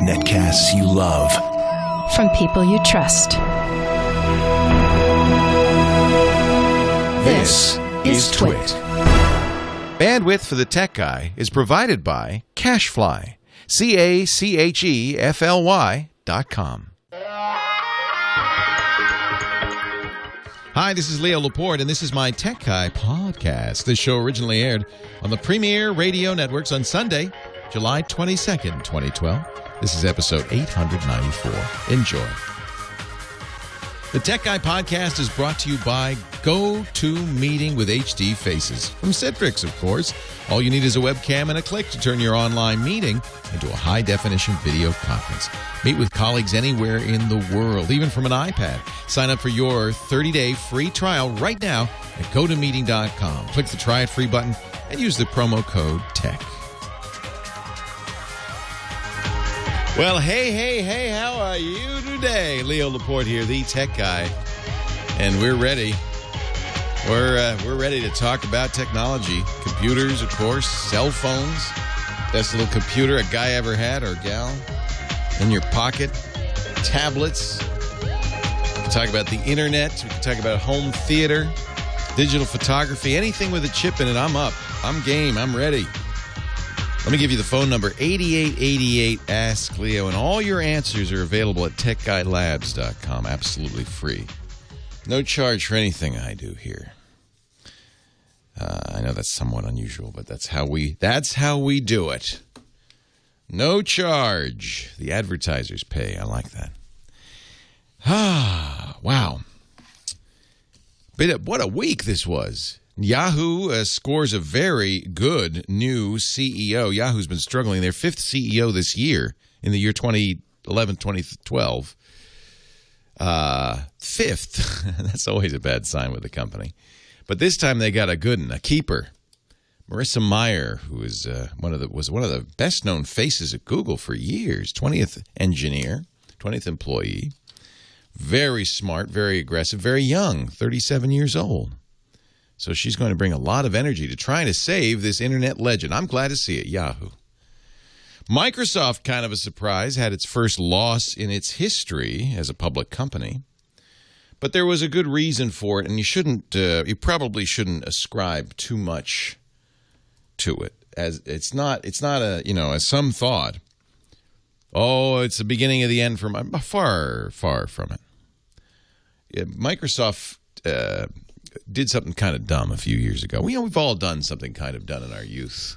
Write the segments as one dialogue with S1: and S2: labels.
S1: Netcasts you love.
S2: From people you trust.
S1: This is TWiT.
S3: Bandwidth for the Tech Guy is provided by Cachefly. CACHEFLY.com. Hi, this is Leo Laporte, and this is my Tech Guy podcast. This show originally aired on the Premier Radio Networks on Sunday, July 22nd, 2012. This is episode 894. Enjoy. The Tech Guy podcast is brought to you by GoToMeeting with HD Faces. From Citrix, of course. All you need is a webcam and a click to turn your online meeting into a high-definition video conference. Meet with colleagues anywhere in the world, even from an iPad. Sign up for your 30-day free trial right now at GoToMeeting.com. Click the Try It Free button and use the promo code TECH. Well, hey, how are you today? Leo Laporte here, the Tech Guy, and we're ready. We're ready to talk about technology. Computers, of course, cell phones, best little computer a guy ever had or gal in your pocket, tablets. We can talk about the internet. We can talk about home theater, digital photography, anything with a chip in it. I'm up. I'm game. I'm ready. Let me give you the phone number, 8888-ASK-LEO, and all your answers are available at techguylabs.com, absolutely free. No charge for anything I do here. I know that's somewhat unusual, but that's how we do it. No charge. The advertisers pay. I like that. Wow. What a week this was. Yahoo scores a very good new CEO. Yahoo's been struggling. Their fifth CEO this year, in the year 2011, 2012. Fifth. That's always a bad sign with the company. But this time they got a good one, a keeper. Marissa Mayer, who is was one of the best-known faces at Google for years. 20th engineer, 20th employee. Very smart, very aggressive, very young, 37 years old. So she's going to bring a lot of energy to trying to save this internet legend. I'm glad to see it, Yahoo. Microsoft, kind of a surprise, had its first loss in its history as a public company. But there was a good reason for it, and you probably shouldn't ascribe too much to it. As it's not as some thought, oh, it's the beginning of the end from far from it. Yeah, Microsoft did something kind of dumb a few years ago. We've all done something kind of dumb in our youth.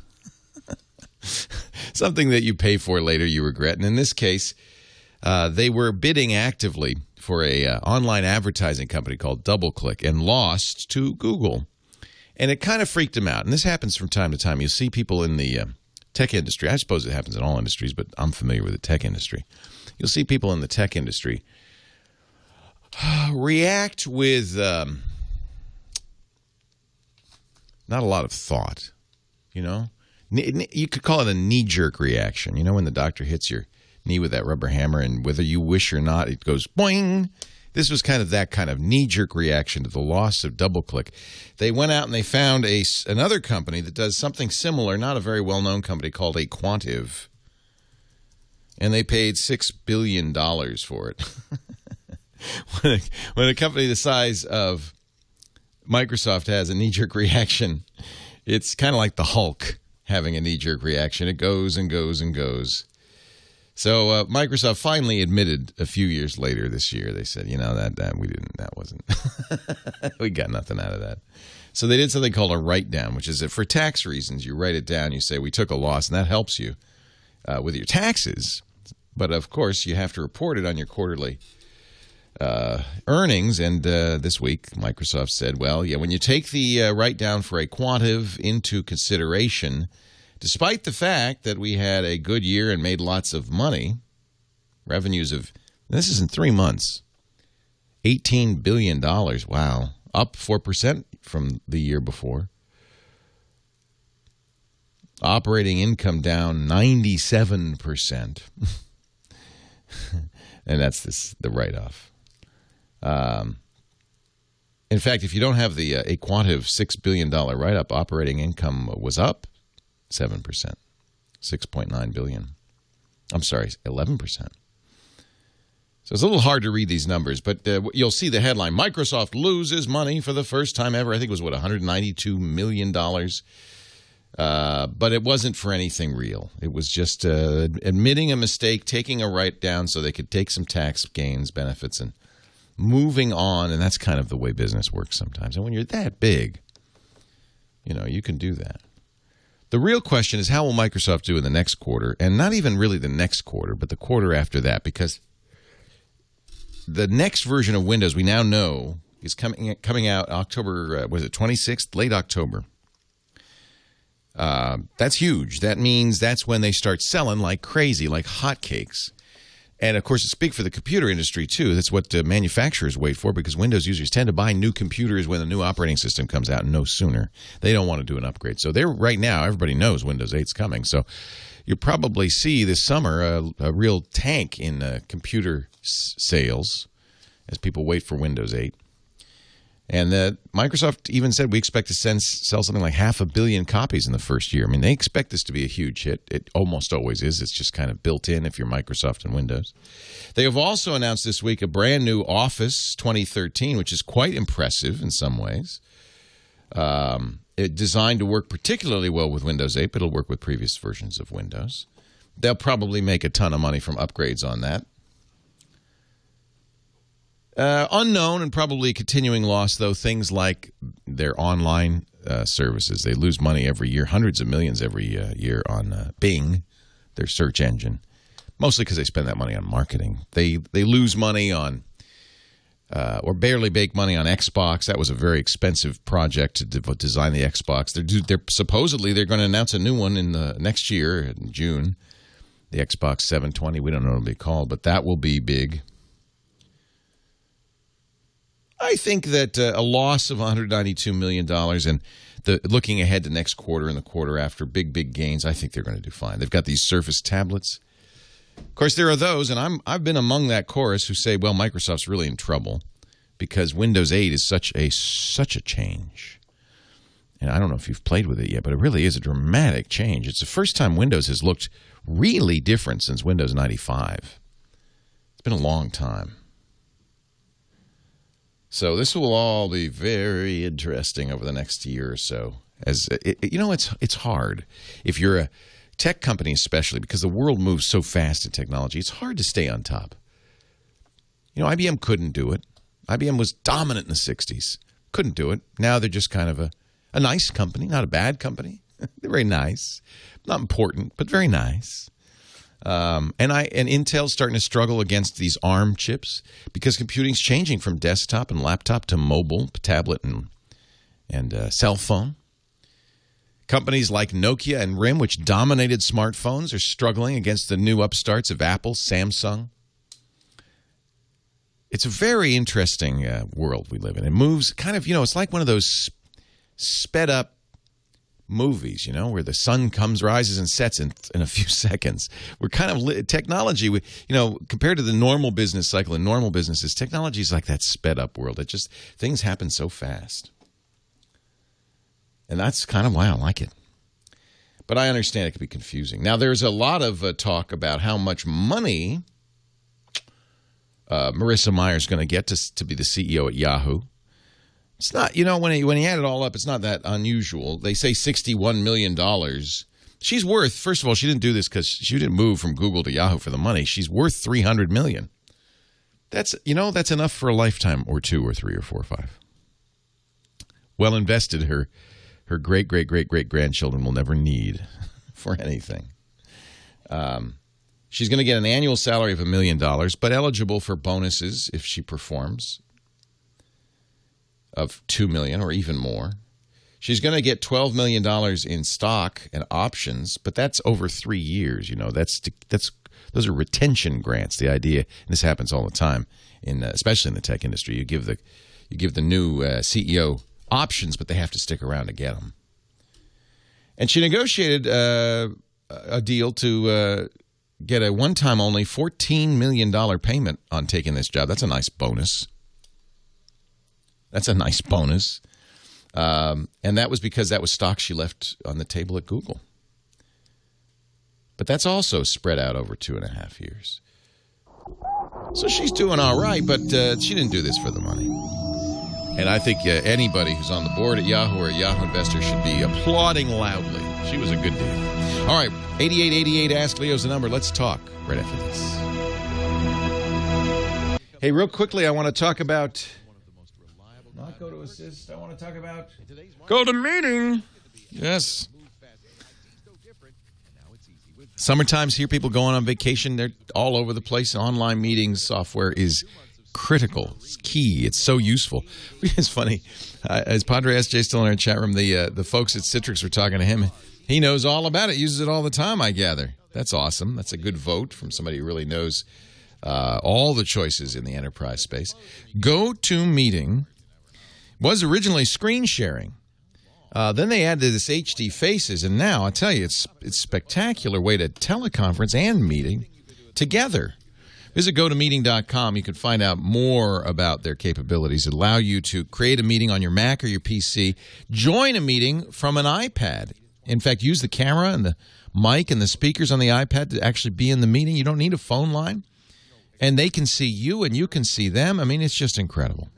S3: Something that you pay for later you regret. And in this case, they were bidding actively for a online advertising company called DoubleClick and lost to Google. And it kind of freaked them out. And this happens from time to time. You'll see people in the tech industry. I suppose it happens in all industries, but I'm familiar with the tech industry. You'll see people in the tech industry react with not a lot of thought, You could call it a knee-jerk reaction. When the doctor hits your knee with that rubber hammer, and whether you wish or not, it goes boing. This was kind of that kind of knee-jerk reaction to the loss of DoubleClick. They went out and they found another company that does something similar, not a very well-known company, called Aquantive. And they paid $6 billion for it. When a company the size of Microsoft has a knee-jerk reaction, it's kind of like the Hulk having a knee-jerk reaction. It goes and goes and goes. So Microsoft finally admitted a few years later this year, they said, we got nothing out of that. So they did something called a write-down, which is that for tax reasons, you write it down, you say, we took a loss, and that helps you with your taxes. But, of course, you have to report it on your quarterly earnings, and this week Microsoft said, when you take the write-down for Aquantive into consideration, despite the fact that we had a good year and made lots of money, revenues this is in 3 months, $18 billion, wow, up 4% from the year before. Operating income down 97%. And that's the write-off. In fact, if you don't have the Aquantive $6 billion write-up, operating income was up 7%. $6.9 billion. I'm sorry, 11%. So it's a little hard to read these numbers, but you'll see the headline: Microsoft loses money for the first time ever. I think it was, $192 million. But it wasn't for anything real. It was just admitting a mistake, taking a write-down so they could take some tax gains, benefits, and moving on. And that's kind of the way business works sometimes. And when you're that big, you can do that. The real question is, how will Microsoft do in the next quarter? And not even really the next quarter, but the quarter after that, because the next version of Windows, we now know, is coming out October, 26th? Late October. That's huge. That means that's when they start selling like crazy, like hotcakes. And, of course, it's big for the computer industry, too. That's what manufacturers wait for, because Windows users tend to buy new computers when the new operating system comes out, and no sooner. They don't want to do an upgrade. So right now, everybody knows Windows 8 is coming. So you'll probably see this summer a real tank in computer sales as people wait for Windows 8. And Microsoft even said we expect to sell something like 500 million copies in the first year. I mean, they expect this to be a huge hit. It almost always is. It's just kind of built in if you're Microsoft and Windows. They have also announced this week a brand new Office 2013, which is quite impressive in some ways. It's designed to work particularly well with Windows 8, but it'll work with previous versions of Windows. They'll probably make a ton of money from upgrades on that. Unknown and probably a continuing loss, though, things like their online services. They lose money every year, hundreds of millions every year on Bing, their search engine, mostly because they spend that money on marketing. They lose money on, or barely make money on Xbox. That was a very expensive project to design the Xbox. Supposedly they're going to announce a new one in the next year, in June, the Xbox 720. We don't know what it'll be called, but that will be big. I think that a loss of $192 million and looking ahead to next quarter and the quarter after, big gains, I think they're going to do fine. They've got these Surface tablets. Of course, there are those, and I've been among that chorus, who say, well, Microsoft's really in trouble because Windows 8 is such a change. And I don't know if you've played with it yet, but it really is a dramatic change. It's the first time Windows has looked really different since Windows 95. It's been a long time. So this will all be very interesting over the next year or so. It's hard if you're a tech company, especially because the world moves so fast in technology. It's hard to stay on top. IBM couldn't do it. IBM was dominant in the 60s. Couldn't do it. Now they're just kind of a nice company, not a bad company. They're very nice, not important, but very nice. And Intel's starting to struggle against these ARM chips because computing's changing from desktop and laptop to mobile, tablet, and cell phone. Companies like Nokia and RIM, which dominated smartphones, are struggling against the new upstarts of Apple, Samsung. It's a very interesting world we live in. It moves kind of, it's like one of those sped up movies, where the sun rises and sets in a few seconds. We're kind of technology, compared to the normal business cycle in normal businesses, technology is like that sped up world. It just, things happen so fast. And that's kind of why I like it. But I understand it can be confusing. Now, there's a lot of talk about how much money Marissa Mayer is going to get to be the CEO at Yahoo. It's not, when you add it all up, it's not that unusual. They say $61 million. She's worth, first of all, she didn't do this because she didn't move from Google to Yahoo for the money. She's worth $300 million. That's enough for a lifetime or two or three or four or five. Well invested, her great-great-great-great-grandchildren will never need for anything. She's going to get an annual salary of $1 million, but eligible for bonuses if she performs, of $2 million or even more. She's going to get $12 million in stock and options, but that's over 3 years. Those are retention grants. The idea, and this happens all the time, especially in the tech industry, you give the new CEO options, but they have to stick around to get them. And she negotiated a deal to get a one-time only $14 million payment on taking this job. That's a nice bonus. And that was because that was stock she left on the table at Google. but that's also spread out over 2.5 years. So she's doing all right, but she didn't do this for the money. And I think anybody who's on the board at Yahoo or a Yahoo investor should be applauding loudly. She was a good deal. All right, 8888 Ask Leo's the number. Let's talk right after this. Hey, real quickly, I want to talk about... Not go to assist. I want to talk about... Go to meeting. Yes. Summertime's here. People going on vacation. They're all over the place. Online meetings software is critical. It's key. It's so useful. It's funny. As Padre SJ still in our chat room, the folks at Citrix were talking to him. He knows all about it. Uses it all the time, I gather. That's awesome. That's a good vote from somebody who really knows all the choices in the enterprise space. GoToMeeting was originally screen sharing. Then they added this HD Faces, and now, I tell you, it's a spectacular way to teleconference and meeting together. Visit GoToMeeting.com. You can find out more about their capabilities. It allow you to create a meeting on your Mac or your PC, join a meeting from an iPad. In fact, use the camera and the mic and the speakers on the iPad to actually be in the meeting. You don't need a phone line. And they can see you and you can see them. I mean, it's just incredible.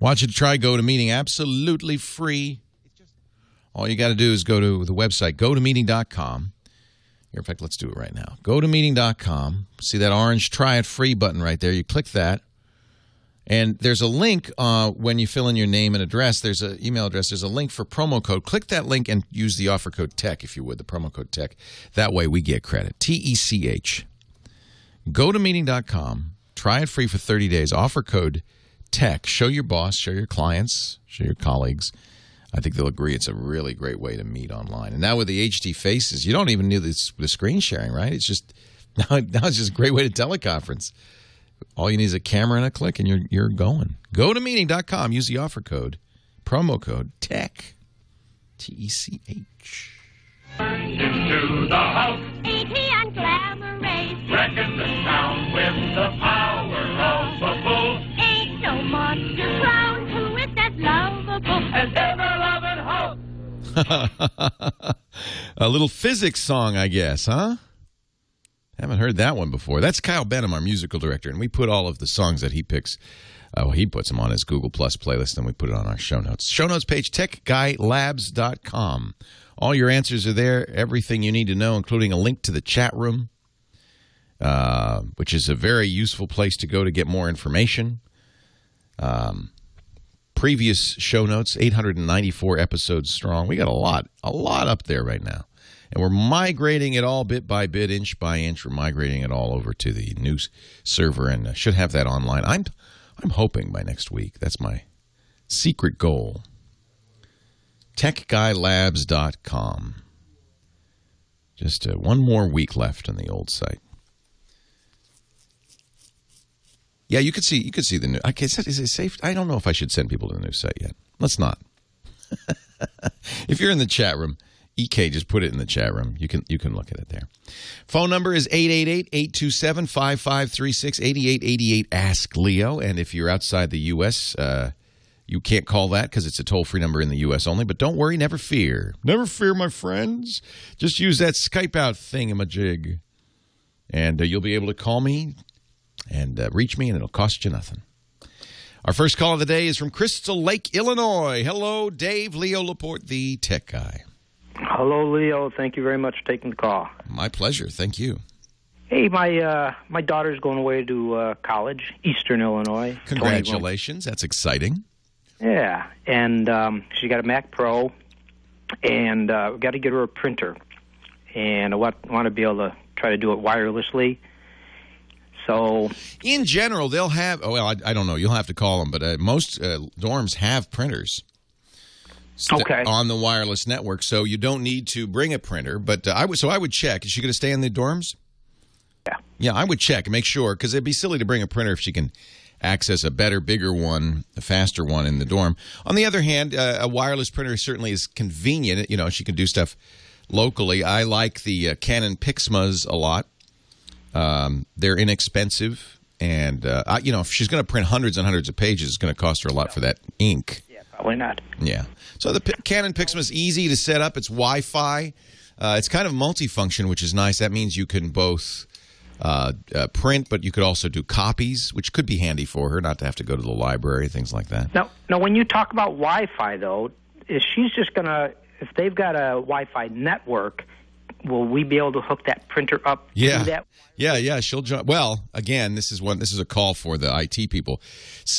S3: Want you to try GoToMeeting, absolutely free. All you got to do is go to the website, GoToMeeting.com. In fact, let's do it right now. GoToMeeting.com. See that orange Try It Free button right there. You click that. And there's a link when you fill in your name and address. There's an email address. There's a link for promo code. Click that link and use the offer code TECH, if you would, the promo code TECH. That way we get credit. TECH. GoToMeeting.com. Try it free for 30 days. Offer code TECH. Show your boss, show your clients, show your colleagues. I think they'll agree it's a really great way to meet online. And now with the HD Faces, you don't even need the screen sharing, right? It's just now it's just a great way to teleconference. All you need is a camera and a click, and you're going. GoToMeeting.com. Use the offer code, promo code TECH. TECH.
S4: Into the house.
S5: E.T. and Glamour Race.
S4: Wrecking the town with the power of a bull.
S5: Ain't no monster clown who is as lovable
S4: As ever loving hope.
S3: A little physics song, I guess, huh? Haven't heard that one before. That's Kyle Benham, our musical director, and we put all of the songs that he picks. He puts them on his Google Plus playlist, and we put it on our show notes. Show notes page, techguylabs.com. All your answers are there, everything you need to know, including a link to the chat room, which is a very useful place to go to get more information. Previous show notes, 894 episodes strong. We got a lot up there right now. And we're migrating it all bit by bit, inch by inch. We're migrating it all over to the new server and should have that online. I'm hoping by next week. That's my secret goal. TechGuyLabs.com. Just one more week left on the old site. Yeah, you could see the new. Is it safe? I don't know if I should send people to the new site yet. Let's not. If you're in the chat room, EK, just put it in the chat room. You can look at it there. Phone number is 888-827-5536, 8888 Ask Leo. And if you're outside the U.S., you can't call that because it's a toll-free number in the U.S. only. But don't worry, never fear. Never fear, my friends. Just use that Skype out thingamajig. And you'll be able to call me and reach me, and it'll cost you nothing. Our first call of the day is from Crystal Lake, Illinois. Hello, Dave, Leo Laporte, the tech guy.
S6: Hello, Leo. Thank you very much for taking the call.
S3: My pleasure. Thank you.
S6: Hey, my daughter's going away to college, Eastern Illinois.
S3: Congratulations. That's exciting.
S6: Yeah, and she got a Mac Pro, and we got to get her a printer. And I want to be able to try to do it wirelessly. So,
S3: in general, they'll have. Oh, well, I don't know. You'll have to call them, but most dorms have printers.
S6: Okay.
S3: On the wireless network, so you don't need to bring a printer. But I would check. Is she going to stay in the dorms?
S6: Yeah.
S3: Yeah, I would check and make sure, because it'd be silly to bring a printer if she can access a better, bigger one, a faster one in the dorm. On the other hand, a wireless printer certainly is convenient. You know, she can do stuff locally. I like the Canon Pixmas a lot. They're inexpensive, and if she's going to print hundreds and hundreds of pages, it's going to cost her a lot for that ink.
S6: Yeah, probably not.
S3: Yeah. So the Canon Pixma is easy to set up. It's Wi-Fi. It's kind of multifunction, which is nice. That means you can both print, but you could also do copies, which could be handy for her, not to have to go to the library, things like that.
S6: Now, when you talk about Wi-Fi, though, is she's just going to, if they've got a Wi-Fi network, will we be able to hook that printer up to that?
S3: Yeah, she'll join. Well, again, this is a call for the IT people.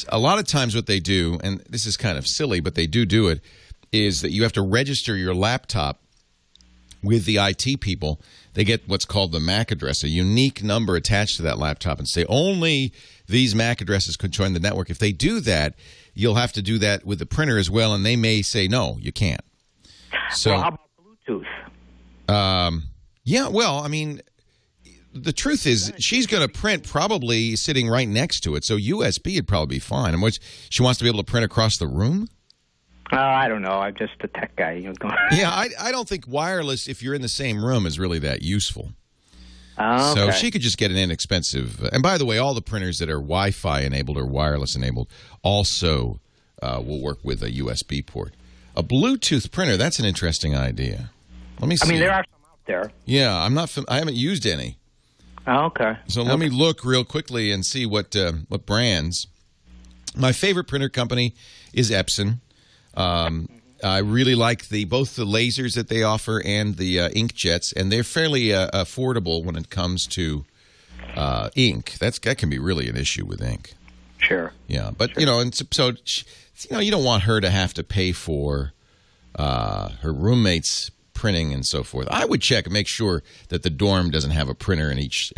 S3: A lot of times what they do, and this is kind of silly, but they do it, is that you have to register your laptop with the IT people. They get what's called the MAC address, a unique number attached to that laptop, and say only these MAC addresses could join the network. If they do that, you'll have to do that with the printer as well, and they may say, no, you can't. So,
S6: well, how about Bluetooth?
S3: Yeah, well, I mean, the truth is she's going to print probably sitting right next to it, so USB would probably be fine. And what, she wants to be able to print across the room?
S6: I don't know. I'm just a tech guy.
S3: Yeah, I don't think wireless, if you're in the same room, is really that useful.
S6: Okay.
S3: So she could just get an inexpensive. And by the way, all the printers that are Wi-Fi enabled or wireless enabled also will work with a USB port. A Bluetooth printer, that's an interesting idea. Let me see.
S6: I mean, there are some out there.
S3: Yeah, I haven't used any.
S6: Oh, okay.
S3: So let me look real quickly and see what brands. My favorite printer company is Epson. I really like both the lasers that they offer and the inkjets, and they're fairly affordable when it comes to ink. That can be really an issue with ink.
S6: Sure.
S3: Yeah, but sure. And so you don't want her to have to pay for her roommates printing and so forth. I would check and make sure that the dorm doesn't have a printer in each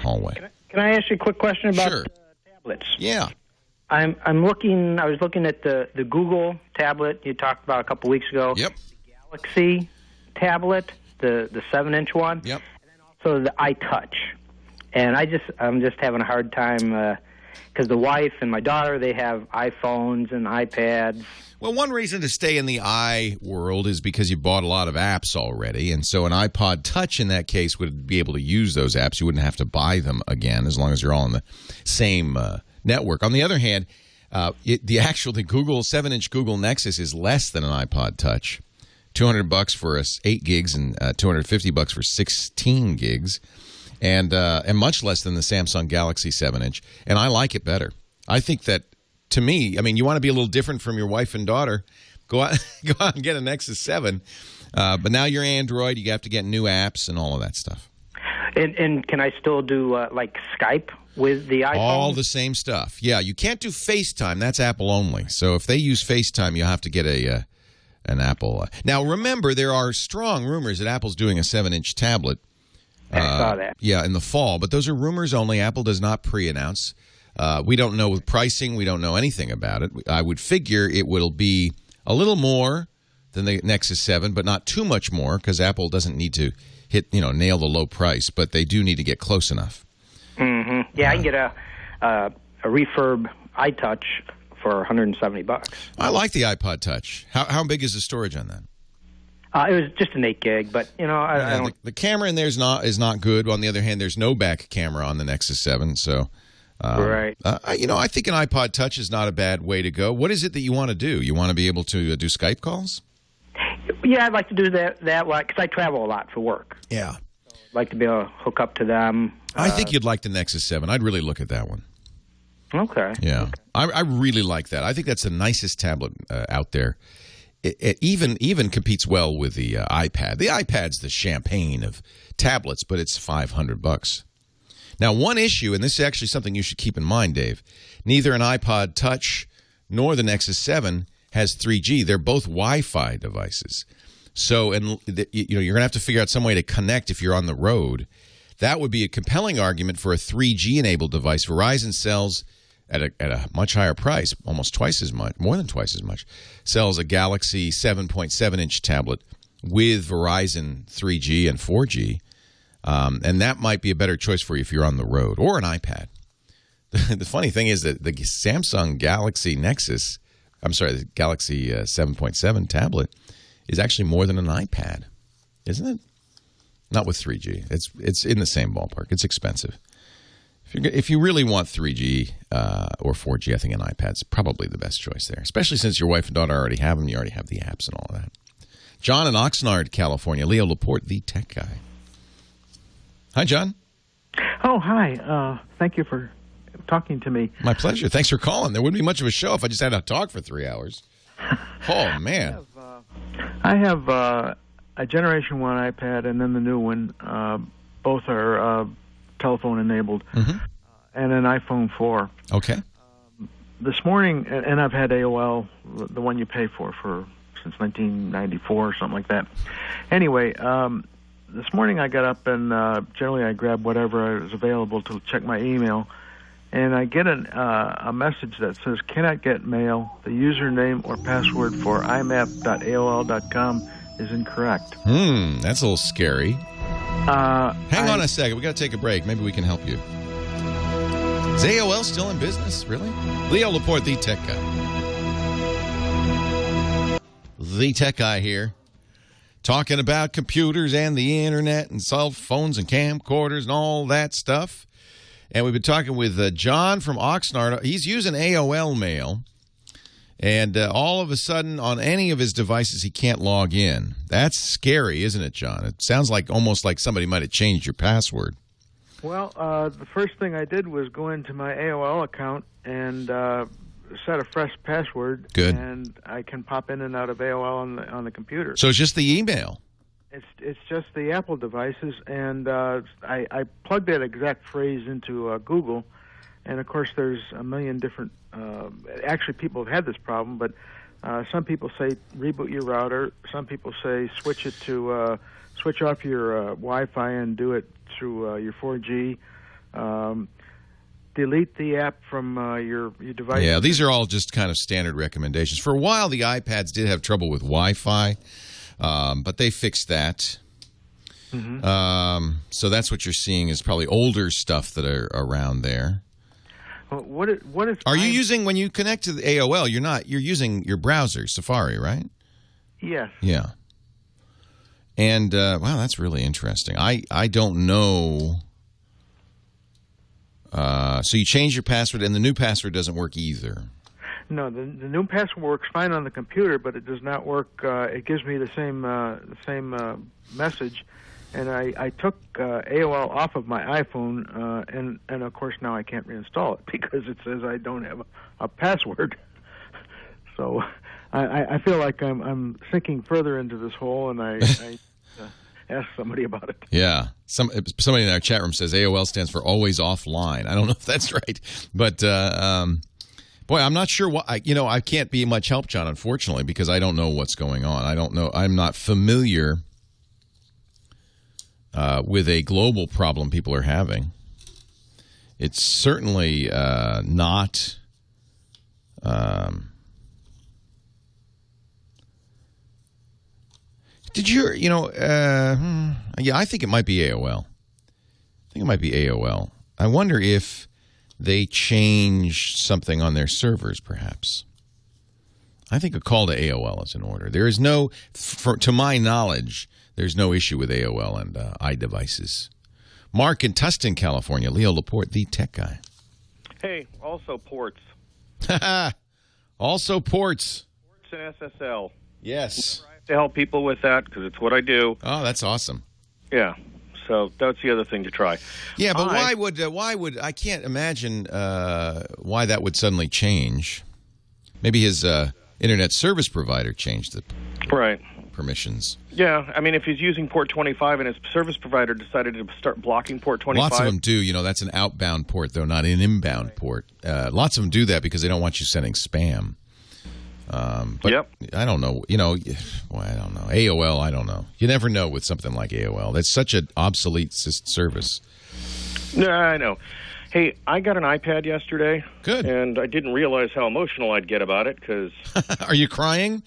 S3: hallway.
S6: Can I ask you a quick question about tablets?
S3: Yeah.
S6: I was looking at the Google tablet you talked about a couple weeks ago.
S3: Yep.
S6: The Galaxy tablet, the 7-inch one.
S3: Yep.
S6: And then also the iTouch. And I'm just having a hard time because the wife and my daughter, they have iPhones and iPads.
S3: Well, one reason to stay in the i world is because you bought a lot of apps already, and so an iPod Touch in that case would be able to use those apps. You wouldn't have to buy them again as long as you're all on the same network. On the other hand, the Google 7-inch Google Nexus is less than an iPod Touch. $200 for 8 gigs and $250 for 16 gigs, and much less than the Samsung Galaxy 7-inch. And I like it better. I think that, to me, I mean, you want to be a little different from your wife and daughter, go out and get a Nexus 7. But now you're Android, you have to get new apps and all of that stuff.
S6: And can I still do like Skype with the iPhone?
S3: All the same stuff. Yeah, you can't do FaceTime. That's Apple only. So if they use FaceTime, you'll have to get an Apple. Now, remember, there are strong rumors that Apple's doing a 7-inch tablet.
S6: I saw that.
S3: Yeah, in the fall. But those are rumors only. Apple does not pre-announce. We don't know pricing. We don't know anything about it. I would figure it will be a little more than the Nexus 7, but not too much more because Apple doesn't need to nail the low price, but they do need to get close enough.
S6: Mm-hmm. Yeah, I can get a refurb iTouch for $170.
S3: I like the iPod Touch. How big is the storage on that?
S6: It was just an 8 gig, but I don't.
S3: The camera in there is not good. On the other hand, there's no back camera on the Nexus 7, so.
S6: Right.
S3: I think an iPod Touch is not a bad way to go. What is it that you want to do? You want to be able to do Skype calls?
S6: Yeah, I'd like to do that because I travel a lot for work.
S3: Yeah.
S6: So I'd like to be able to hook up to them.
S3: I think you'd like the Nexus 7. I'd really look at that one.
S6: Okay.
S3: Yeah.
S6: Okay.
S3: I really like that. I think that's the nicest tablet out there. It even competes well with the iPad. The iPad's the champagne of tablets, but it's $500. Now, one issue, and this is actually something you should keep in mind, Dave, neither an iPod Touch nor the Nexus 7 has 3G. They're both Wi-Fi devices. So, you're going to have to figure out some way to connect if you're on the road. That would be a compelling argument for a 3G-enabled device. Verizon sells at a much higher price, almost twice as much, more than twice as much, sells a Galaxy 7.7-inch tablet with Verizon 3G and 4G. And that might be a better choice for you if you're on the road, or an iPad. The funny thing is that the Samsung Galaxy Nexus, the Galaxy 7.7 tablet is actually more than an iPad, isn't it? Not with 3G. It's in the same ballpark. It's expensive. If you really want 3G or 4G, I think an iPad's probably the best choice there, especially since your wife and daughter already have them. You already have the apps and all of that. John in Oxnard, California. Leo Laporte, the tech guy. Hi, John.
S7: Oh, hi. Thank you for talking to me.
S3: My pleasure. Thanks for calling. There wouldn't be much of a show if I just had to talk for 3 hours. Oh, man.
S7: I have a Generation 1 iPad and then the new one. Both are telephone-enabled.
S3: Mm-hmm.
S7: And an iPhone 4.
S3: Okay.
S7: This morning, and I've had AOL, the one you pay for since 1994 or something like that. Anyway, this morning I got up and generally I grab whatever is available to check my email, and I get a message that says, cannot get mail. The username or password for imap.aol.com is incorrect.
S3: That's a little scary. Hang on a second. We got to take a break. Maybe we can help you. Is AOL still in business? Really? Leo Laporte, the tech guy. The tech guy here. Talking about computers and the internet and cell phones and camcorders and all that stuff. And we've been talking with John from Oxnard. He's using AOL mail. And all of a sudden, on any of his devices, he can't log in. That's scary, isn't it, John? It sounds like almost like somebody might have changed your password.
S7: Well, the first thing I did was go into my AOL account and set a fresh password.
S3: Good.
S7: And I can pop in and out of AOL on the computer.
S3: So it's just the email.
S7: It's just the Apple devices, and I plugged that exact phrase into Google, and of course there's a million different. Actually, people have had this problem, but some people say reboot your router. Some people say switch off your Wi-Fi and do it through your 4G. Delete the app from your device.
S3: Yeah, these are all just kind of standard recommendations. For a while, the iPads did have trouble with Wi-Fi, but they fixed that. Mm-hmm. So that's what you're seeing is probably older stuff that are around there.
S7: What is?
S3: Are you using, when you connect to the AOL, you're using your browser, Safari, right?
S7: Yes.
S3: Yeah. And, wow, that's really interesting. I don't know. So you change your password, and the new password doesn't work either.
S7: No, the new password works fine on the computer, but it does not work. It gives me the same message, and I took AOL off of my iPhone, and of course now I can't reinstall it because it says I don't have a password. So I feel like I'm sinking further into this hole, and I ask somebody about it.
S3: Yeah. Somebody in our chat room says AOL stands for always offline. I don't know if that's right. But, boy, I'm not sure what... I can't be much help, John, unfortunately, because I don't know what's going on. I don't know. I'm not familiar with a global problem people are having. It's certainly not... Did you, yeah, I think it might be AOL. I wonder if they changed something on their servers, perhaps. I think a call to AOL is in order. There is no, to my knowledge, there's no issue with AOL and iDevices. Mark in Tustin, California. Leo Laporte, the tech guy.
S8: Hey, also ports.
S3: Also ports.
S8: Ports and SSL.
S3: Yes.
S8: To help people with that because it's what I do.
S3: Oh, that's awesome.
S8: Yeah, so that's the other thing to try.
S3: Yeah, but why would I can't imagine why that would suddenly change. Maybe his internet service provider changed the permissions.
S8: Yeah, I mean, if he's using port 25 and his service provider decided to start blocking port 25.
S3: Lots of them do. That's an outbound port, though, not an inbound port. Lots of them do that because they don't want you sending spam. But
S8: yep.
S3: I don't know. Well, I don't know. AOL, I don't know. You never know with something like AOL. That's such an obsolete service.
S8: No, I know. Hey, I got an iPad yesterday.
S3: Good.
S8: And I didn't realize how emotional I'd get about it because...
S3: Are you crying?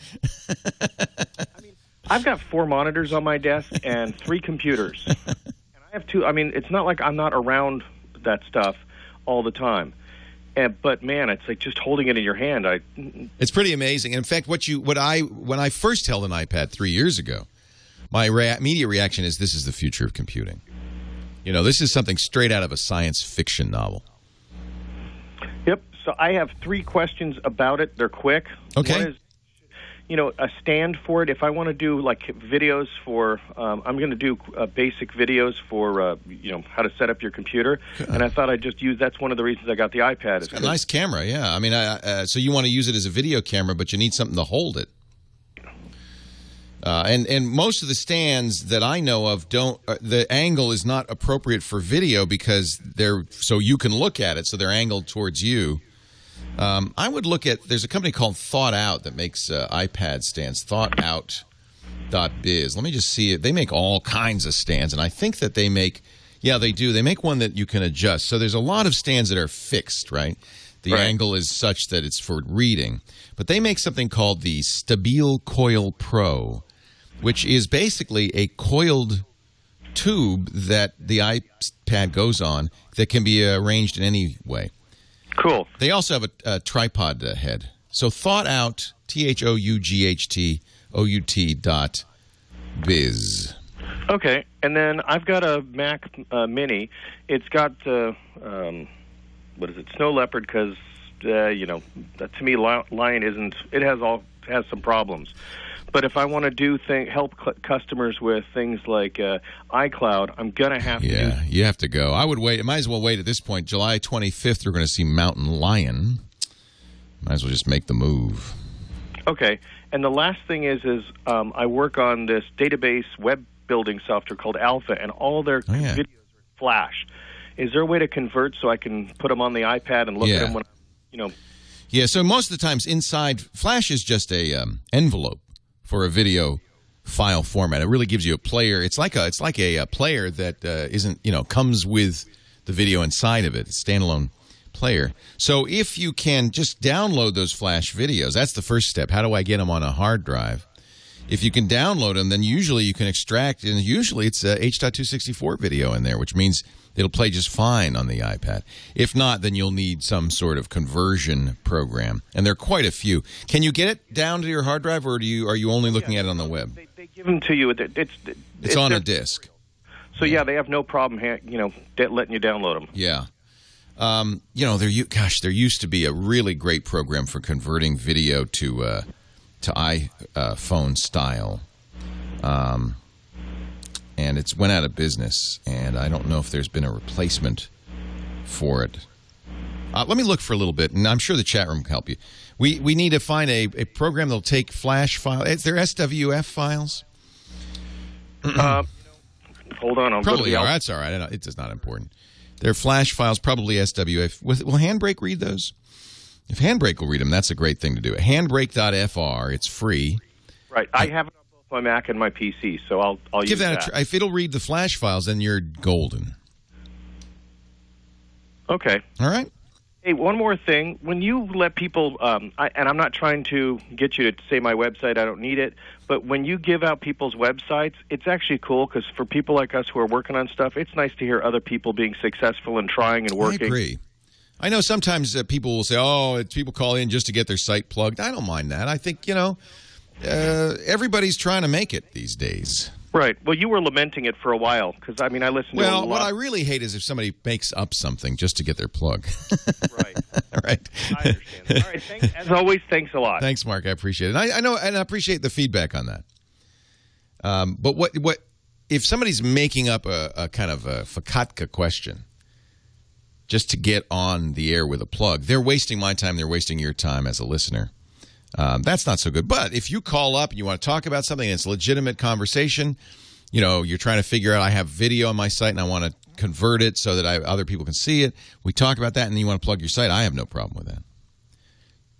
S8: I mean, I've got 4 monitors on my desk and 3 computers. And I have 2... I mean, it's not like I'm not around that stuff all the time. But man, it's like just holding it in your hand.
S3: It's pretty amazing. In fact, when I first held an iPad 3 years ago, my immediate reaction is this is the future of computing. This is something straight out of a science fiction novel.
S8: Yep. So I have 3 questions about it. They're quick.
S3: Okay.
S8: One is, a stand for it. If I want to do like videos for, I'm going to do basic videos for, how to set up your computer. And I thought I'd just use. That's one of the reasons I got the iPad.
S3: It's got a nice camera, yeah. I mean, so you want to use it as a video camera, but you need something to hold it. And most of the stands that I know of don't. The angle is not appropriate for video because they're so you can look at it, so they're angled towards you. I would look at. There's a company called Thought Out that makes iPad stands. ThoughtOut.biz. Let me just see it. They make all kinds of stands, and I think that they make. Yeah, they do. They make one that you can adjust. So there's a lot of stands that are fixed, right? The angle is such that it's for reading. But they make something called the Stabile Coil Pro, which is basically a coiled tube that the iPad goes on that can be arranged in any way.
S8: Cool.
S3: They also have a tripod head. So Thought Out, THOUGHTOUT.biz.
S8: Okay, and then I've got a Mac Mini. It's got Snow Leopard because to me Lion isn't. It has some problems. But if I want to do help customers with things like iCloud, I'm going to have to.
S3: Yeah, you have to go. I would wait. Might as well wait at this point. July 25th, we're going to see Mountain Lion. Might as well just make the move.
S8: Okay. And the last thing is I work on this database web building software called Alpha, and all their videos are Flash. Is there a way to convert so I can put them on the iPad and look at them when
S3: Yeah, so most of the times inside, Flash is just a envelope for a video file format. It really gives you a player. It's like a player that comes with the video inside of it. It's a standalone player. So if you can just download those Flash videos, that's the first step. How do I get them on a hard drive? If you can download them, then usually you can extract, and usually it's a H.264 video in there, which means it'll play just fine on the iPad. If not, then you'll need some sort of conversion program, and there are quite a few. Can you get it down to your hard drive, or are you only looking at it on the web?
S8: They give them to you. It's
S3: on a disk.
S8: So they have no problem, letting you download them.
S3: Yeah. There used to be a really great program for converting video to iPhone style. And it's went out of business, and I don't know if there's been a replacement for it. Let me look for a little bit, and I'm sure the chat room can help you. We need to find a program that'll take Flash files. Is there SWF files?
S8: Hold on.
S3: Probably are. That's all right. It's just not important. They're Flash files, probably SWF. Will Handbrake read those? If Handbrake will read them, that's a great thing to do. Handbrake.fr. It's free.
S8: Right. I have it on both my Mac and my PC, so I'll use that.
S3: If it'll read the Flash files, then you're golden.
S8: Okay.
S3: All right.
S8: Hey, one more thing. When you let people, and I'm not trying to get you to say my website, I don't need it, but when you give out people's websites, it's actually cool because for people like us who are working on stuff, it's nice to hear other people being successful and trying and working.
S3: I agree. I know sometimes people will say, people call in just to get their site plugged. I don't mind that. I think, everybody's trying to make it these days.
S8: Right. Well, you were lamenting it for a while because, I listened to it a lot.
S3: Well, what I really hate is if somebody makes up something just to get their plug.
S8: Right.
S3: Right.
S8: I understand. All right. As always, thanks a lot.
S3: Thanks, Mark. I appreciate it. I know, and I appreciate the feedback on that. But what if somebody's making up a kind of a Fakatka question just to get on the air with a plug, they're wasting my time. They're wasting your time as a listener. That's not so good. But if you call up and you want to talk about something and it's a legitimate conversation, you're trying to figure out, I have video on my site and I want to convert it so that other people can see it. We talk about that and you want to plug your site. I have no problem with that.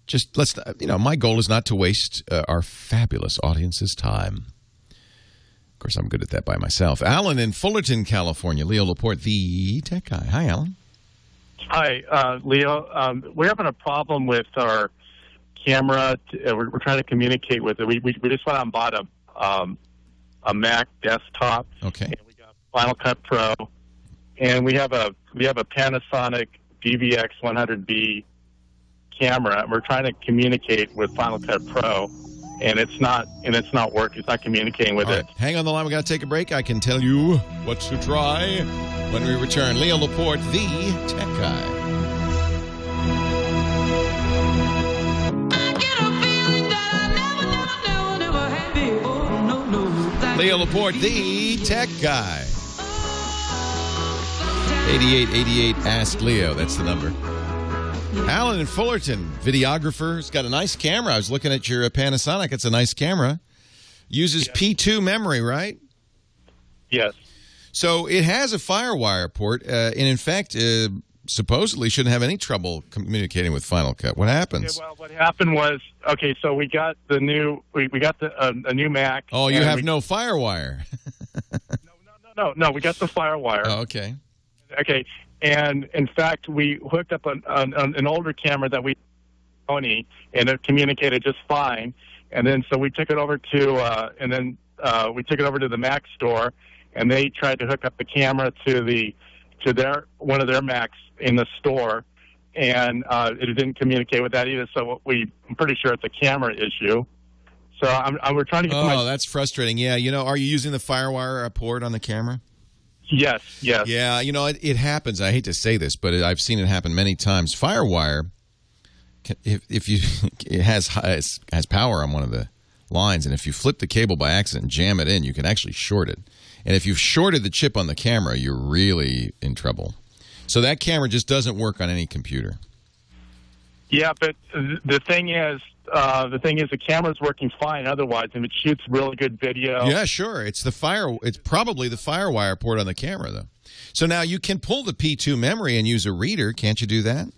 S3: Just my goal is not to waste our fabulous audience's time. Of course, I'm good at that by myself. Alan in Fullerton, California. Leo Laporte, the tech guy. Hi, Alan.
S9: Hi, Leo. We're having a problem with our camera. We're trying to communicate with it. We just went out and bought a Mac desktop.
S3: Okay.
S9: And we got Final Cut Pro, and we have a Panasonic DVX 100B camera. And we're trying to communicate with Final Cut Pro, and it's not working. It's not communicating with it.
S3: Hang on the line. We got to take a break. I can tell you what to try when we return. Leo Laporte, the tech guy.
S5: I get a feeling that I never
S3: Leo Laporte, the tech guy. 8888 Ask Leo. That's the number. Alan in Fullerton, videographer. He's got a nice camera. I was looking at your Panasonic. It's a nice camera. Uses P2 memory, right?
S9: Yes.
S3: So it has a FireWire port, and in fact, supposedly shouldn't have any trouble communicating with Final Cut. What happens?
S9: Okay, well, what happened was, so we got the new, we got a new Mac.
S3: Oh, you have no FireWire.
S9: No, we got the FireWire.
S3: Oh, okay.
S9: Okay, and in fact, we hooked up an older camera that we Sony, and it communicated just fine. And then so we took it over to, we took it over to the Mac store, and they tried to hook up the camera to one of their Macs in the store, and it didn't communicate with that either. So I'm pretty sure it's a camera issue. So we're trying to get.
S3: Oh, that's frustrating. Yeah, are you using the FireWire port on the camera?
S9: Yes.
S3: Yeah, it happens. I hate to say this, but I've seen it happen many times. FireWire, it has power on one of the lines, and if you flip the cable by accident and jam it in, you can actually short it. And if you've shorted the chip on the camera, you're really in trouble. So that camera just doesn't work on any computer.
S9: Yeah, but the thing is the camera's working fine otherwise, and it shoots really good video.
S3: Yeah, sure. It's probably the FireWire port on the camera, though. So now you can pull the P2 memory and use a reader. Can't you do that?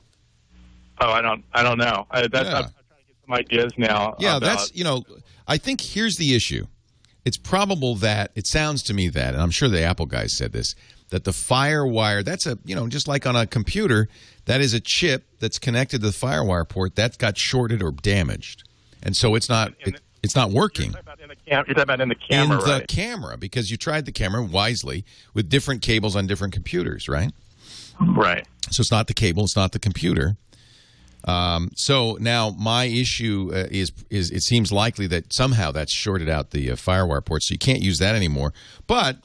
S9: Oh, I don't know. I'm trying to get some ideas now.
S3: Yeah, I think here's the issue. It's probable that, it sounds to me that, and I'm sure the Apple guys said this, that the FireWire, that's just like on a computer, that is a chip that's connected to the FireWire port that got shorted or damaged. And so it's not working.
S9: You're talking about in the camera,
S3: right? In the camera, because you tried the camera wisely with different cables on different computers, right?
S9: Right.
S3: So it's not the cable, it's not the computer. So now my issue is it seems likely that somehow that's shorted out the FireWire port, so you can't use that anymore. But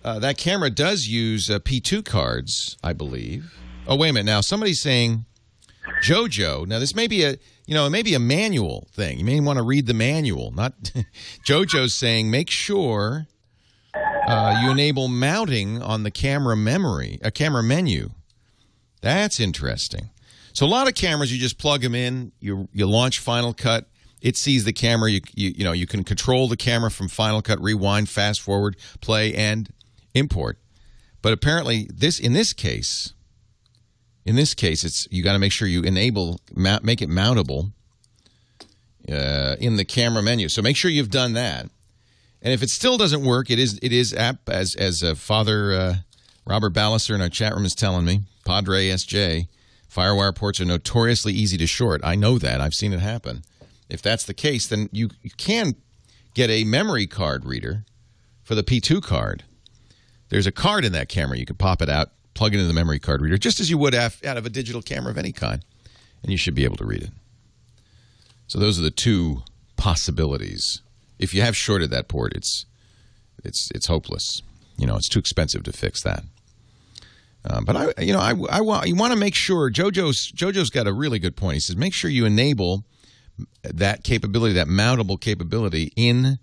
S3: that camera does use P2 cards, I believe. Oh, wait a minute. Now somebody's saying, JoJo. Now this may be a manual thing. You may want to read the manual. Not JoJo's saying make sure you enable mounting on the camera menu. That's interesting. So a lot of cameras, you just plug them in, you launch Final Cut, it sees the camera, you can control the camera from Final Cut, rewind, fast forward, play, and import. But apparently in this case, it's you got to make sure you make it mountable in the camera menu. So make sure you've done that. And if it still doesn't work, it is app as Father Robert Ballister in our chat room is telling me, Padre SJ. FireWire ports are notoriously easy to short. I know that. I've seen it happen. If that's the case, then you can get a memory card reader for the P2 card. There's a card in that camera. You can pop it out, plug it into the memory card reader, just as you would out of a digital camera of any kind, and you should be able to read it. So those are the two possibilities. If you have shorted that port, it's hopeless. It's too expensive to fix that. But you want to make sure. JoJo's got a really good point. He says make sure you enable that capability, that mountable capability, in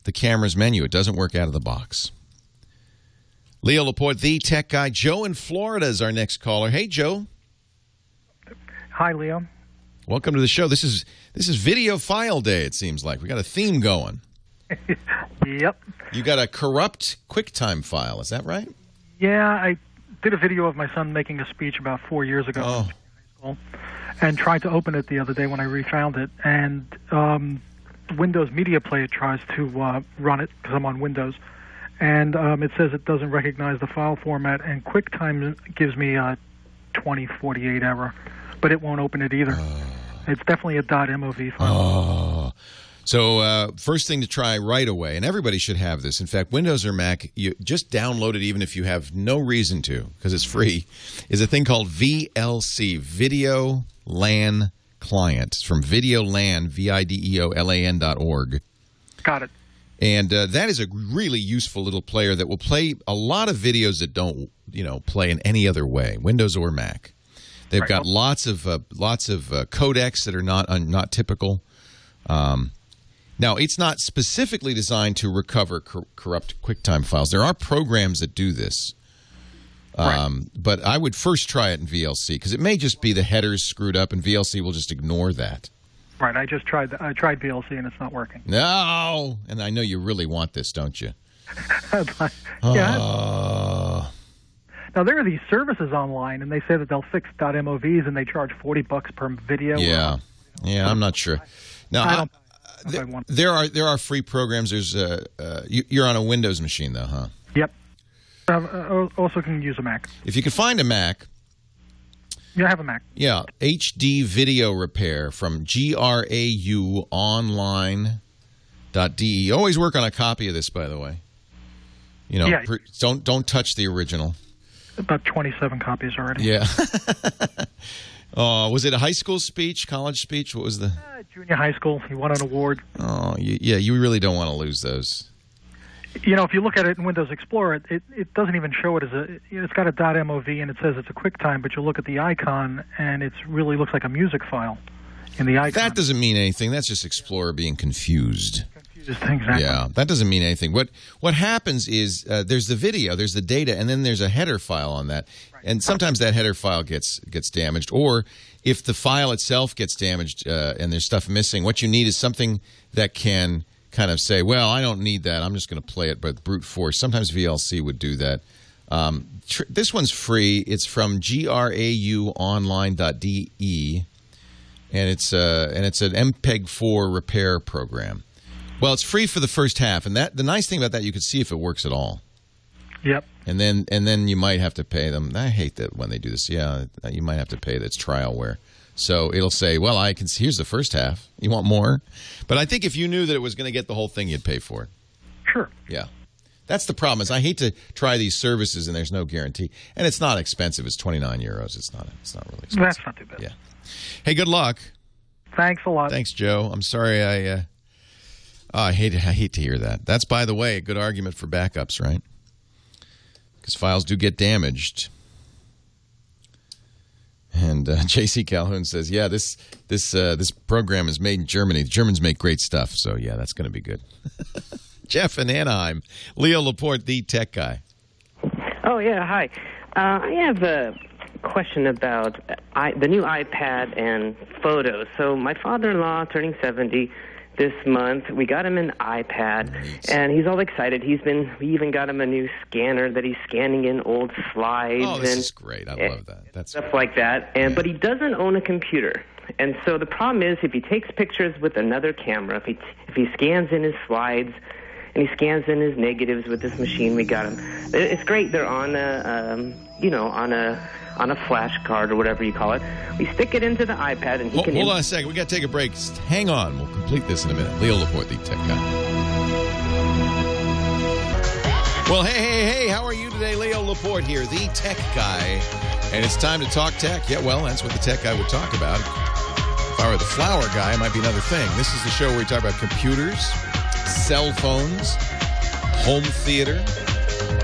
S3: the camera's menu. It doesn't work out of the box. Leo Laporte, the tech guy. Joe in Florida is our next caller. Hey, Joe.
S10: Hi, Leo.
S3: Welcome to the show. This is Video File Day. It seems like we got a theme going.
S10: Yep.
S3: You got a corrupt QuickTime file. Is that right?
S10: Yeah, I did a video of my son making a speech about 4 years ago in high school, and tried to open it the other day when I refound it. And Windows Media Player tries to run it because I'm on Windows, and it says it doesn't recognize the file format, and QuickTime gives me a 2048 error, but it won't open it either. It's definitely a .mov file.
S3: So first thing to try right away, and everybody should have this. In fact, Windows or Mac, you just download it even if you have no reason to, because it's free, is a thing called VLC, Video LAN Client. It's from Videolan, videolan.org.
S10: Got it.
S3: And that is a really useful little player that will play a lot of videos that don't, play in any other way, Windows or Mac. They've got lots of codecs that are not typical. Now, it's not specifically designed to recover corrupt QuickTime files. There are programs that do this. But I would first try it in VLC because it may just be the headers screwed up and VLC will just ignore that.
S10: Right. I tried VLC and it's not working.
S3: No. And I know you really want this, don't you?
S10: Yeah. Now, there are these services online, and they say that they'll fix .movs, and they charge $40 per video.
S3: Yeah. Yeah, I'm not sure. Now, there are free programs. There's you're on a Windows machine, though, huh?
S10: Yep. Also can use a Mac.
S3: If you can find a Mac.
S10: Yeah, I have a Mac.
S3: Yeah, HD Video Repair from grauonline.de. Always work on a copy of this, by the way. You know, don't touch the original.
S10: About 27 copies already.
S3: Yeah. Was it a high school speech, college speech? What was the
S10: junior high school? He won an award.
S3: Oh, you really don't want to lose those.
S10: You know, if you look at it in Windows Explorer, it doesn't even show it as it's got a .mov and it says it's a QuickTime, but you look at the icon and it really looks like a music file in the icon.
S3: That doesn't mean anything. That's just Explorer being confused.
S10: Exactly.
S3: Yeah, that doesn't mean anything. What happens is there's the video, there's the data, and then there's a header file on that. Right. And sometimes that header file gets damaged. Or if the file itself gets damaged and there's stuff missing, what you need is something that can kind of say, well, I don't need that. I'm just going to play it by brute force. Sometimes VLC would do that. This one's free. It's from grauonline.de, and it's an MPEG-4 repair program. Well, it's free for the first half, and the nice thing about that, you can see if it works at all.
S10: Yep.
S3: And then you might have to pay them. I hate that when they do this. Yeah, you might have to pay that's trialware. So it'll say, well, I can see, here's the first half. You want more? But I think if you knew that it was going to get the whole thing, you'd pay for it.
S10: Sure.
S3: Yeah. That's the problem is I hate to try these services and there's no guarantee. And it's not expensive. It's €29. It's not really expensive.
S10: That's not too bad.
S3: Yeah. Hey, good luck.
S10: Thanks a lot.
S3: Thanks, Joe. I'm sorry I hate to hear that. That's, by the way, a good argument for backups, right? Because files do get damaged. And J.C. Calhoun says, yeah, this program is made in Germany. The Germans make great stuff. So, yeah, that's going to be good. Jeff in Anaheim. Leo Laporte, the tech guy.
S11: Oh, yeah, hi. I have a question about the new iPad and photos. So my father-in-law turning 70 this month. We got him an iPad, and he's all excited. We even got him a new scanner that he's scanning in old slides.
S3: Oh, this is great. I love that. That's
S11: stuff like that. But he doesn't own a computer. And so the problem is if he takes pictures with another camera, if he scans in his slides and he scans in his negatives with this machine we got him, it's great. They're on a flash card or whatever you call it. We stick it into the iPad and he can...
S3: Hold on a second. We got to take a break. Hang on. We'll complete this in a minute. Leo Laporte, the tech guy. Well, hey. How are you today? Leo Laporte here, the tech guy. And it's time to talk tech. Yeah, well, that's what the tech guy would talk about. If I were the flower guy, it might be another thing. This is the show where we talk about computers, cell phones, home theater.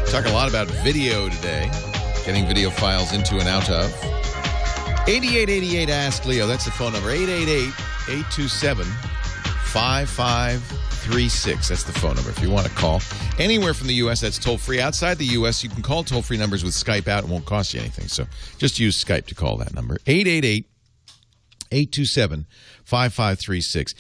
S3: We talk a lot about video today. Getting video files into and out of. 8888 Ask Leo. That's the phone number. 888-827-5536. That's the phone number if you want to call. Anywhere from the U.S., that's toll-free. Outside the U.S., you can call toll-free numbers with Skype out. It won't cost you anything. So just use Skype to call that number. 888-827-5536.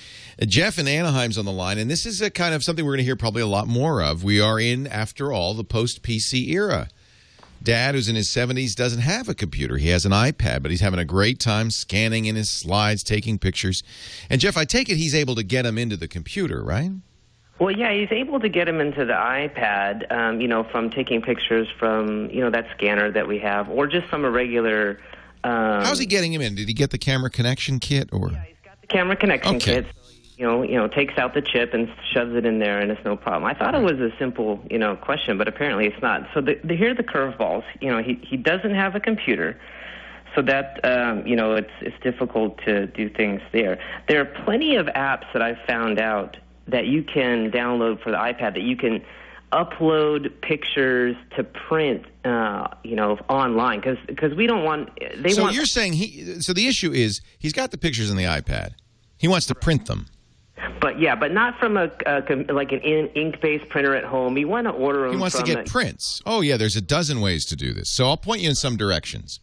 S3: Jeff in Anaheim's on the line, and this is a kind of something we're going to hear probably a lot more of. We are in, after all, the post-PC era. Dad, who's in his 70s, doesn't have a computer. He has an iPad, but he's having a great time scanning in his slides, taking pictures. And, Jeff, I take it he's able to get him into the computer, right?
S11: Well, yeah, he's able to get him into the iPad, from taking pictures from, that scanner that we have, or just from a regular...
S3: How's he getting him in? Did he get the camera connection kit? Or?
S11: Yeah, he's got the camera connection kit. Takes out the chip and shoves it in there, and it's no problem. I thought it was a simple, question, but apparently it's not. So here are the curveballs. He doesn't have a computer, so that it's difficult to do things there. There are plenty of apps that I've found out that you can download for the iPad that you can upload pictures to print, online because we don't want.
S3: You're saying so the issue is he's got the pictures in the iPad. He wants to print them.
S11: But not from like an ink-based printer at home. You want to order them.
S3: He wants to get prints. Oh yeah, there's a dozen ways to do this. So I'll point you in some directions.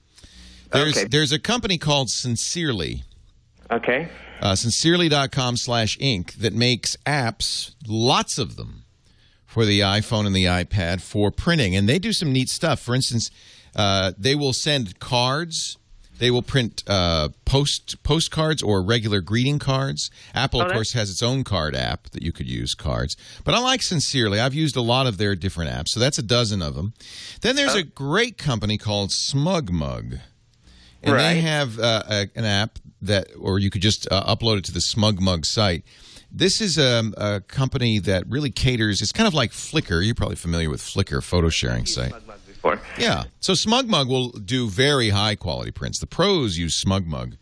S3: There's a company called Sincerely.
S11: Okay.
S3: Sincerely.com/ink that makes apps, lots of them, for the iPhone and the iPad for printing, and they do some neat stuff. For instance, they will send cards. They will print postcards or regular greeting cards. Apple, of course, has its own card app that you could use cards. But I like Sincerely. I've used a lot of their different apps, so that's a dozen of them. Then there's a great company called SmugMug. And they have an app or you could just upload it to the SmugMug site. This is a company that really caters. It's kind of like Flickr. You're probably familiar with Flickr, photo sharing site. Yeah. So SmugMug will do very high quality prints. The pros use SmugMug.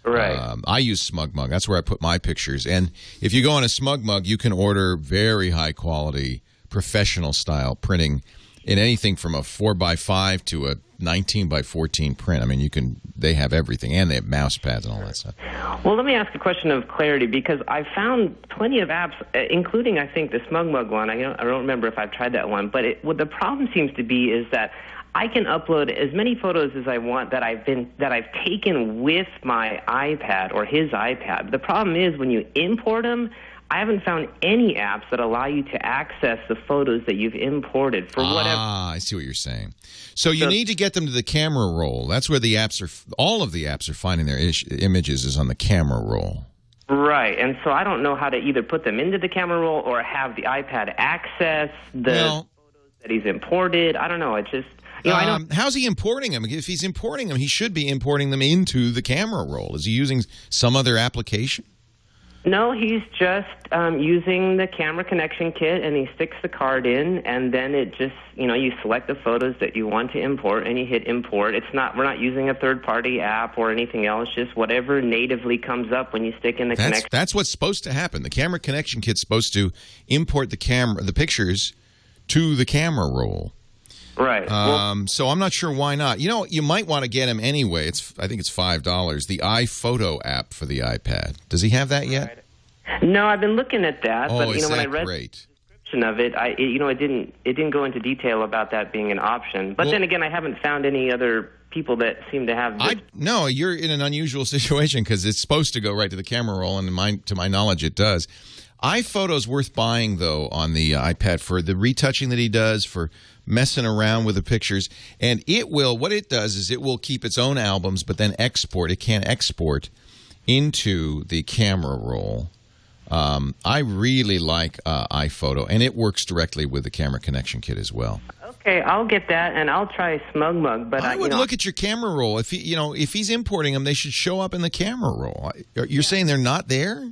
S11: Right.
S3: I use SmugMug. That's where I put my pictures. And if you go on a SmugMug, you can order very high quality, professional style printing in anything from a 4x5 to a 19x14 print. I mean, they have everything, and they have mouse pads and all that stuff.
S11: Well, let me ask a question of clarity, because I found plenty of apps, including, I think, the SmugMug one. I don't remember if I've tried that one, but what the problem seems to be is that I can upload as many photos as I want that I've taken with my iPad or his iPad. The problem is when you import them, I haven't found any apps that allow you to access the photos that you've imported for whatever.
S3: I see what you're saying. So you need to get them to the camera roll. That's where the apps are. All of the apps are finding their images is on the camera roll.
S11: Right, and so I don't know how to either put them into the camera roll or have the iPad access the photos that he's imported. I don't know. It's just.
S3: How's he importing them? If he's importing them, he should be importing them into the camera roll. Is he using some other application?
S11: No, he's just using the camera connection kit, and he sticks the card in, and then it just, you select the photos that you want to import, and you hit import. We're not using a third-party app or anything else, just whatever natively comes up when you stick in the connection.
S3: That's what's supposed to happen. The camera connection kit's supposed to import the pictures to the camera roll.
S11: Right.
S3: So I'm not sure why not. You might want to get him anyway. I think it's $5. The iPhoto app for the iPad. Does he have that yet?
S11: No, I've been looking at that.
S3: Oh,
S11: but
S3: is
S11: when
S3: that
S11: I read
S3: great?
S11: the description of it, it didn't go into detail about that being an option. But then again, I haven't found any other people that seem to have this.
S3: No, you're in an unusual situation because it's supposed to go right to the camera roll, and to my knowledge, it does. iPhoto's worth buying, though, on the iPad for the retouching that he does, for messing around with the pictures. And what it does is it will keep its own albums, but then export. It can export into the camera roll. I really like iPhoto, and it works directly with the camera connection kit as well.
S11: Okay, I'll get that, and I'll try SmugMug. But
S3: I would look at your camera roll. If if he's importing them, they should show up in the camera roll. You're saying they're not there?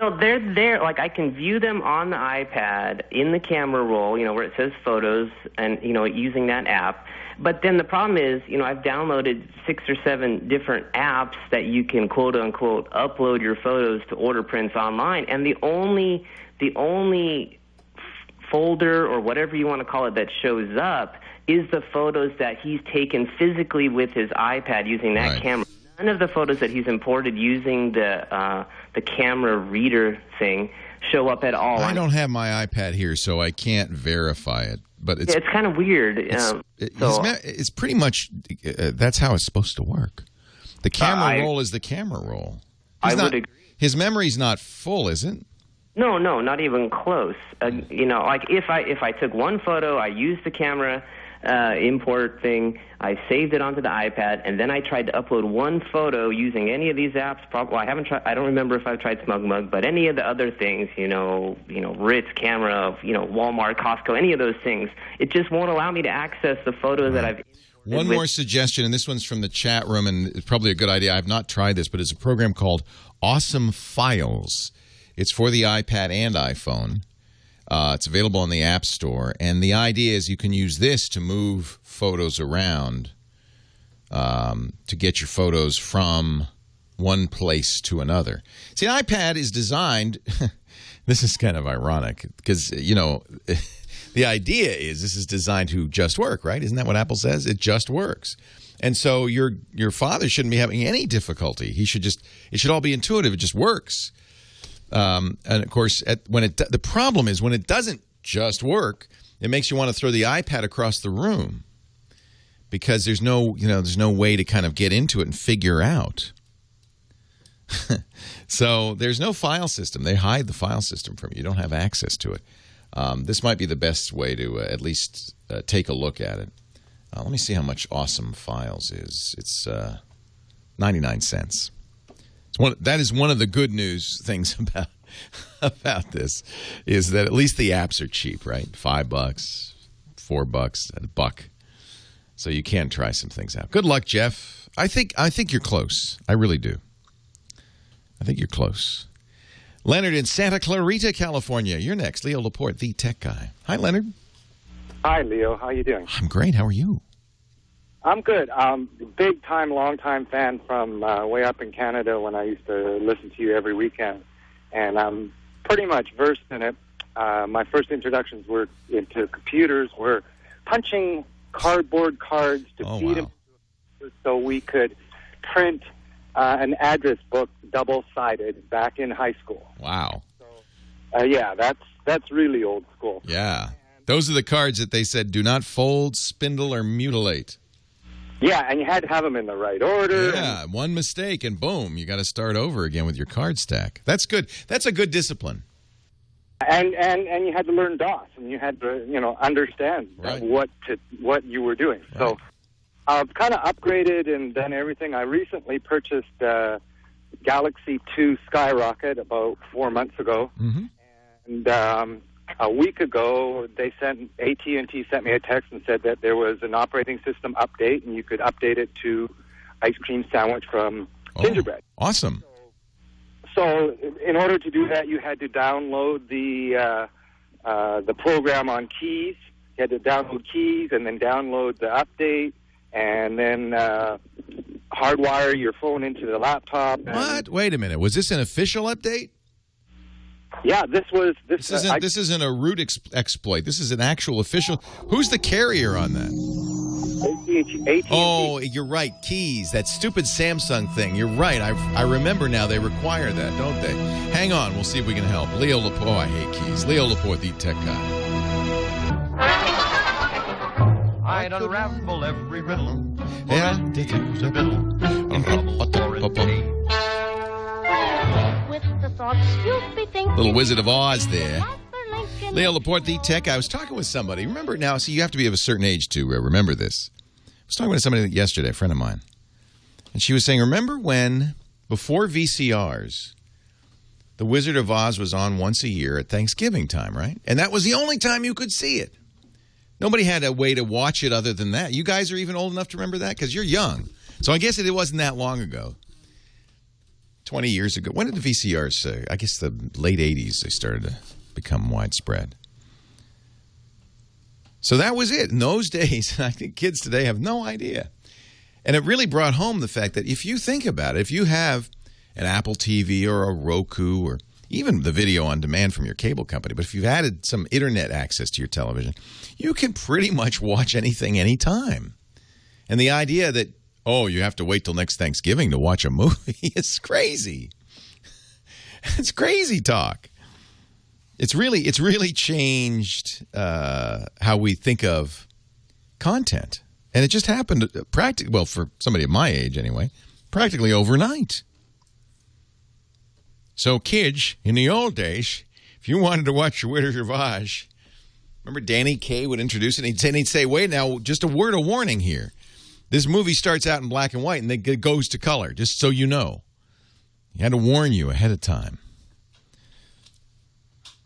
S11: No, they're there. Like, I can view them on the iPad in the camera roll, where it says photos, and, using that app. But then the problem is, I've downloaded 6 or 7 different apps that you can, quote-unquote, upload your photos to order prints online. And the only folder or whatever you want to call it that shows up is the photos that he's taken physically with his iPad using that camera. None of the photos that he's imported using the camera reader thing show up at all.
S3: I don't have my iPad here, so I can't verify it. But it's
S11: kind of weird.
S3: It's pretty much that's how it's supposed to work. The camera roll is the camera roll.
S11: I would agree.
S3: His memory's not full, is it?
S11: No, not even close. Like if I took one photo, I used the camera import thing, I saved it onto the iPad, and then I tried to upload one photo using any of these apps. I haven't tried. I don't remember if I've tried SmugMug, but any of the other things, Ritz camera, Walmart, Costco, any of those things, it just won't allow me to access the photos that I've.
S3: One more suggestion, and this one's from the chat room, and it's probably a good idea. I've not tried this, but it's a program called Awesome Files. It's for the iPad and iPhone. It's available in the App Store, and the idea is you can use this to move photos around to get your photos from one place to another. See, an iPad is designed – this is kind of ironic because, the idea is this is designed to just work, right? Isn't that what Apple says? It just works. And so your father shouldn't be having any difficulty. It should all be intuitive. It just works. And of course, the problem is when it doesn't just work, it makes you want to throw the iPad across the room because there's no way to kind of get into it and figure out. So there's no file system. They hide the file system from you. You don't have access to it. This might be the best way to at least take a look at it. Let me see how much Awesome Files is. It's 99 cents. That is one of the good news things about this is that at least the apps are cheap, right? $5, $4, $1. So you can try some things out. Good luck, Jeff. I think you're close. I really do. I think you're close. Leonard in Santa Clarita, California. You're next. Leo Laporte, the tech guy. Hi, Leonard.
S12: Hi, Leo. How you doing?
S3: I'm great. How are you?
S12: I'm good. Big time, long time fan from way up in Canada when I used to listen to you every weekend, and I'm pretty much versed in it. My first introductions were into computers, were punching cardboard cards to feed them so we could print an address book double-sided back in high school.
S3: Wow.
S12: So, yeah, that's really old school.
S3: Yeah. Those are the cards that they said do not fold, spindle, or mutilate.
S12: Yeah, and you had to have them in the right order.
S3: Yeah, one mistake and boom, you got to start over again with your card stack. That's good. That's a good discipline.
S12: And you had to learn DOS, and you had to understand what you were doing. Right. So I've kind of upgraded and done everything. I recently purchased Galaxy 2 Skyrocket about 4 months ago, and a week ago, AT&T sent me a text and said that there was an operating system update, and you could update it to ice cream sandwich from Gingerbread.
S3: Awesome.
S12: So in order to do that, you had to download the program on Keys. You had to download Keys and then download the update, and then hardwire your phone into the laptop.
S3: What? Wait a minute. Was this an official update?
S12: Yeah, this
S3: isn't a root exploit. This is an actual official. Who's the carrier on that?
S12: AT&T.
S3: Oh, you're right. Keys. That stupid Samsung thing. You're right. I remember now. They require that, don't they? Hang on. We'll see if we can help. Leo Laporte. Oh, I hate Keys. Leo Laporte, the tech guy.
S4: I'd unravel every riddle.
S3: Yeah. Little Wizard of Oz there. Leo Laporte, the tech guy. I was talking with somebody. Remember now, see, you have to be of a certain age to remember this. I was talking with somebody yesterday, a friend of mine. And she was saying, remember when, before VCRs, The Wizard of Oz was on once a year at Thanksgiving time, right? And that was the only time you could see it. Nobody had a way to watch it other than that. You guys are even old enough to remember that? Because you're young. So I guess it wasn't that long ago. 20 years ago. When did the VCRs, I guess the late 80s, they started to become widespread. So that was it. In those days, I think kids today have no idea. And it really brought home the fact that if you think about it, if you have an Apple TV or a Roku or even the video on demand from your cable company, but if you've added some internet access to your television, you can pretty much watch anything anytime. And the idea that, oh, you have to wait till next Thanksgiving to watch a movie, it's crazy. It's crazy talk. It's really changed how we think of content. And it just happened well, for somebody of my age anyway, practically overnight. So kids, in the old days, if you wanted to watch The Wizard of Oz, remember Danny Kaye would introduce it, and he'd say, wait, now, just a word of warning here. This movie starts out in black and white, and then it goes to color, just so you know. He had to warn you ahead of time.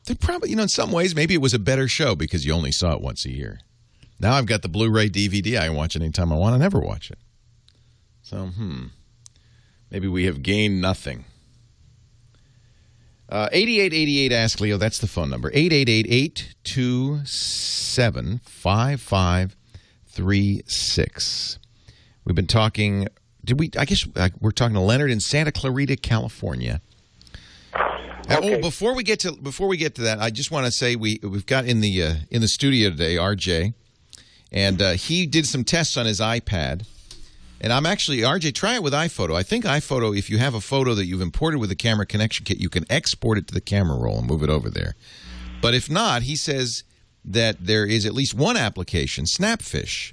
S3: They probably, in some ways, maybe it was a better show because you only saw it once a year. Now I've got the Blu-ray DVD. I can watch it anytime I want. I never watch it. So, maybe we have gained nothing. 8888 Ask Leo, that's the phone number. 888-827-5536. We've been talking, we're talking to Leonard in Santa Clarita, California.
S12: Okay.
S3: Before we get to that, I just want to say we've got in the studio today RJ, and he did some tests on his iPad, And I'm actually, RJ, try it with iPhoto. I think iPhoto, if you have a photo that you've imported with the camera connection kit, you can export it to the camera roll and move it over there. But if not, he says that there is at least one application, Snapfish,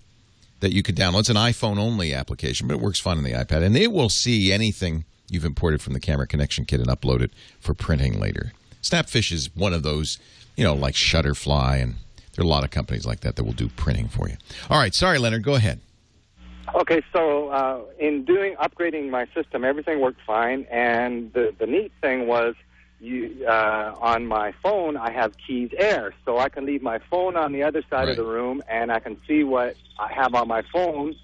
S3: that you could download. It's an iPhone-only application, but it works fine on the iPad. And it will see anything you've imported from the camera connection kit and upload it for printing later. Snapfish is one of those, like Shutterfly, and there are a lot of companies like that will do printing for you. All right, sorry, Leonard, go ahead.
S12: Okay, so in upgrading my system, everything worked fine, and the neat thing was on my phone, I have Keys Air, so I can leave my phone on the other side of the room, and I can see what I have on my phone.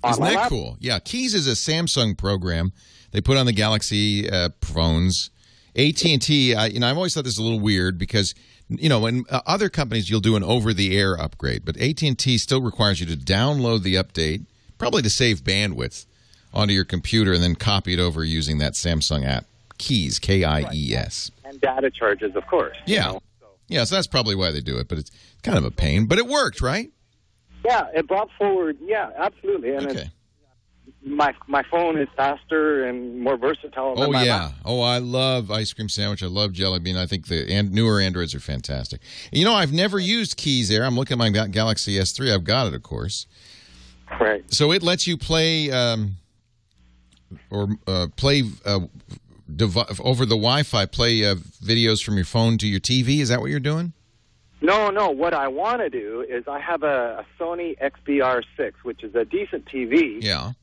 S3: Isn't that cool? Yeah, Keys is a Samsung program they put on the Galaxy phones. AT&T, I've always thought this is a little weird because, when other companies you'll do an over-the-air upgrade, but AT&T still requires you to download the update, probably to save bandwidth, onto your computer and then copy it over using that Samsung app. Keys, Kies.
S12: And data charges, of course.
S3: Yeah. Yeah, so that's probably why they do it, but it's kind of a pain. But it worked, right?
S12: Yeah, it brought forward, absolutely. And
S3: okay.
S12: My phone is faster and more versatile than my
S3: laptop. Oh, I love Ice Cream Sandwich. I love Jelly Bean. I think the newer Androids are fantastic. I've never used Keys Air. I'm looking at my Galaxy S3. I've got it, of course.
S12: Right.
S3: So it lets you play over the Wi-Fi, play videos from your phone to your TV? Is that what you're doing?
S12: No. What I want to do is I have a Sony XBR6, which is a decent TV.
S3: Yeah.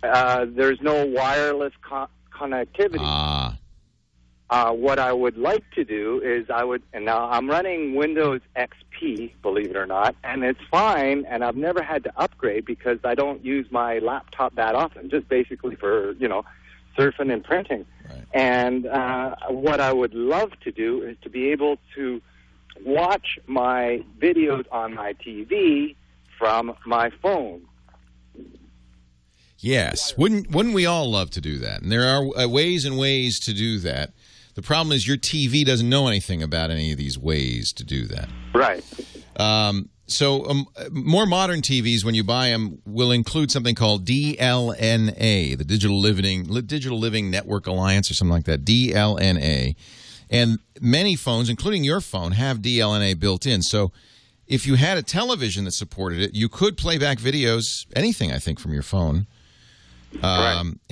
S12: There's no wireless connectivity. What I would like to do is and now I'm running Windows XP, believe it or not, and it's fine, and I've never had to upgrade because I don't use my laptop that often, just basically for, surfing and printing.
S3: Right.
S12: And what I would love to do is to be able to watch my videos on my TV from my phone.
S3: Yes. Wouldn't we all love to do that? And there are ways and ways to do that. The problem is your TV doesn't know anything about any of these ways to do that.
S12: Right.
S3: So more modern TVs, when you buy them, will include something called DLNA, the Digital Living Network Alliance or something like that, DLNA. And many phones, including your phone, have DLNA built in. So if you had a television that supported it, you could play back videos, anything, I think, from your phone, and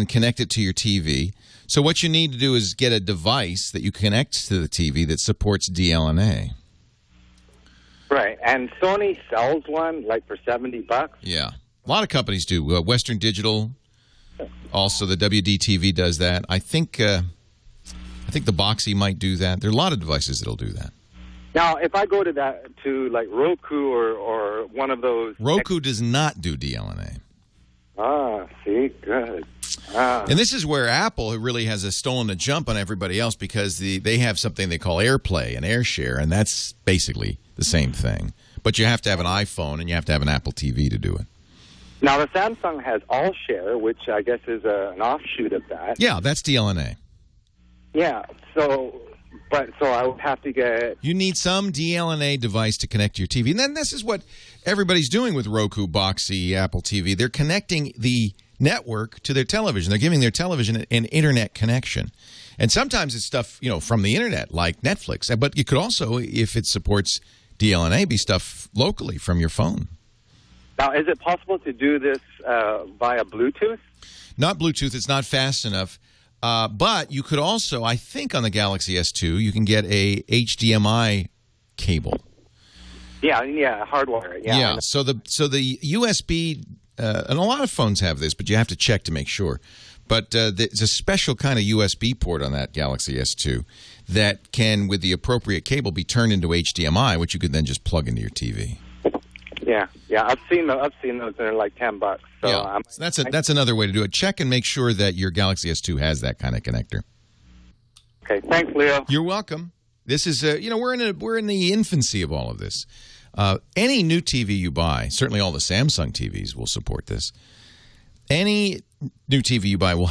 S3: connect it to your TV. So what you need to do is get a device that you connect to the TV that supports DLNA.
S12: Right, and Sony sells one like for $70.
S3: Yeah, a lot of companies do. Western Digital, also the WDTV does that. I think the Boxy might do that. There are a lot of devices that'll do that.
S12: Now, if I go to like Roku or one of those,
S3: Roku does not do DLNA.
S12: See, good.
S3: And this is where Apple really has stolen a jump on everybody else because they have something they call AirPlay and AirShare, and that's basically the same thing. But you have to have an iPhone and you have to have an Apple TV to do it.
S12: Now, the Samsung has AllShare, which I guess is an offshoot of that.
S3: Yeah, that's DLNA.
S12: Yeah, so I would have to get...
S3: You need some DLNA device to connect to your TV. And then this is what everybody's doing with Roku, Boxy, Apple TV. They're connecting the network to their television. They're giving their television an internet connection. And sometimes it's stuff, from the internet, like Netflix. But you could also, if it supports DLNA, be stuff locally from your phone.
S12: Now, is it possible to do this via Bluetooth?
S3: Not Bluetooth. It's not fast enough. But you could also, I think on the Galaxy S2, you can get a HDMI cable.
S12: Yeah, hardwire.
S3: Yeah. So the USB, and a lot of phones have this, but you have to check to make sure. But there's a special kind of USB port on that Galaxy S2 that can, with the appropriate cable, be turned into HDMI, which you could then just plug into your TV.
S12: Yeah, I've seen those. They're like $10. So
S3: yeah, that's another way to do it. Check and make sure that your Galaxy S2 has that kind of connector.
S12: Okay, thanks, Leo.
S3: You're welcome. This is we're in the infancy of all of this. Any new TV you buy, certainly all the Samsung TVs will support this. Any new TV you buy will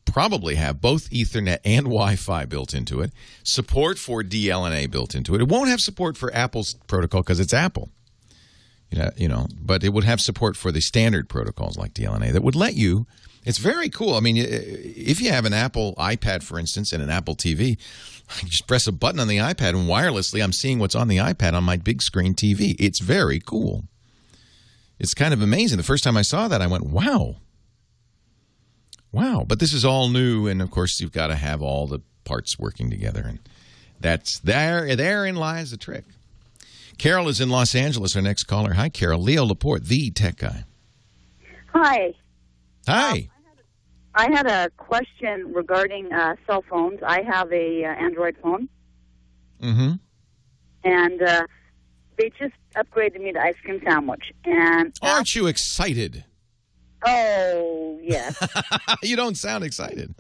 S3: probably have both Ethernet and Wi-Fi built into it, support for DLNA built into it. It won't have support for Apple's protocol because it's Apple. But it would have support for the standard protocols like DLNA that would let you. It's very cool. I mean, if you have an Apple iPad, for instance, and an Apple TV, I can just press a button on the iPad and wirelessly I'm seeing what's on the iPad on my big screen TV. It's very cool. It's kind of amazing. The first time I saw that, I went, wow. Wow. But this is all new, and, of course, you've got to have all the parts working together, and therein lies the trick. Carol is in Los Angeles, our next caller. Hi, Carol. Leo Laporte, the tech guy.
S13: Hi.
S3: Hi.
S13: I had a question regarding cell phones. I have a Android phone.
S3: Mm-hmm.
S13: And they just upgraded me to ice cream sandwich. And
S3: aren't you excited?
S13: Oh, yes.
S3: You don't sound excited.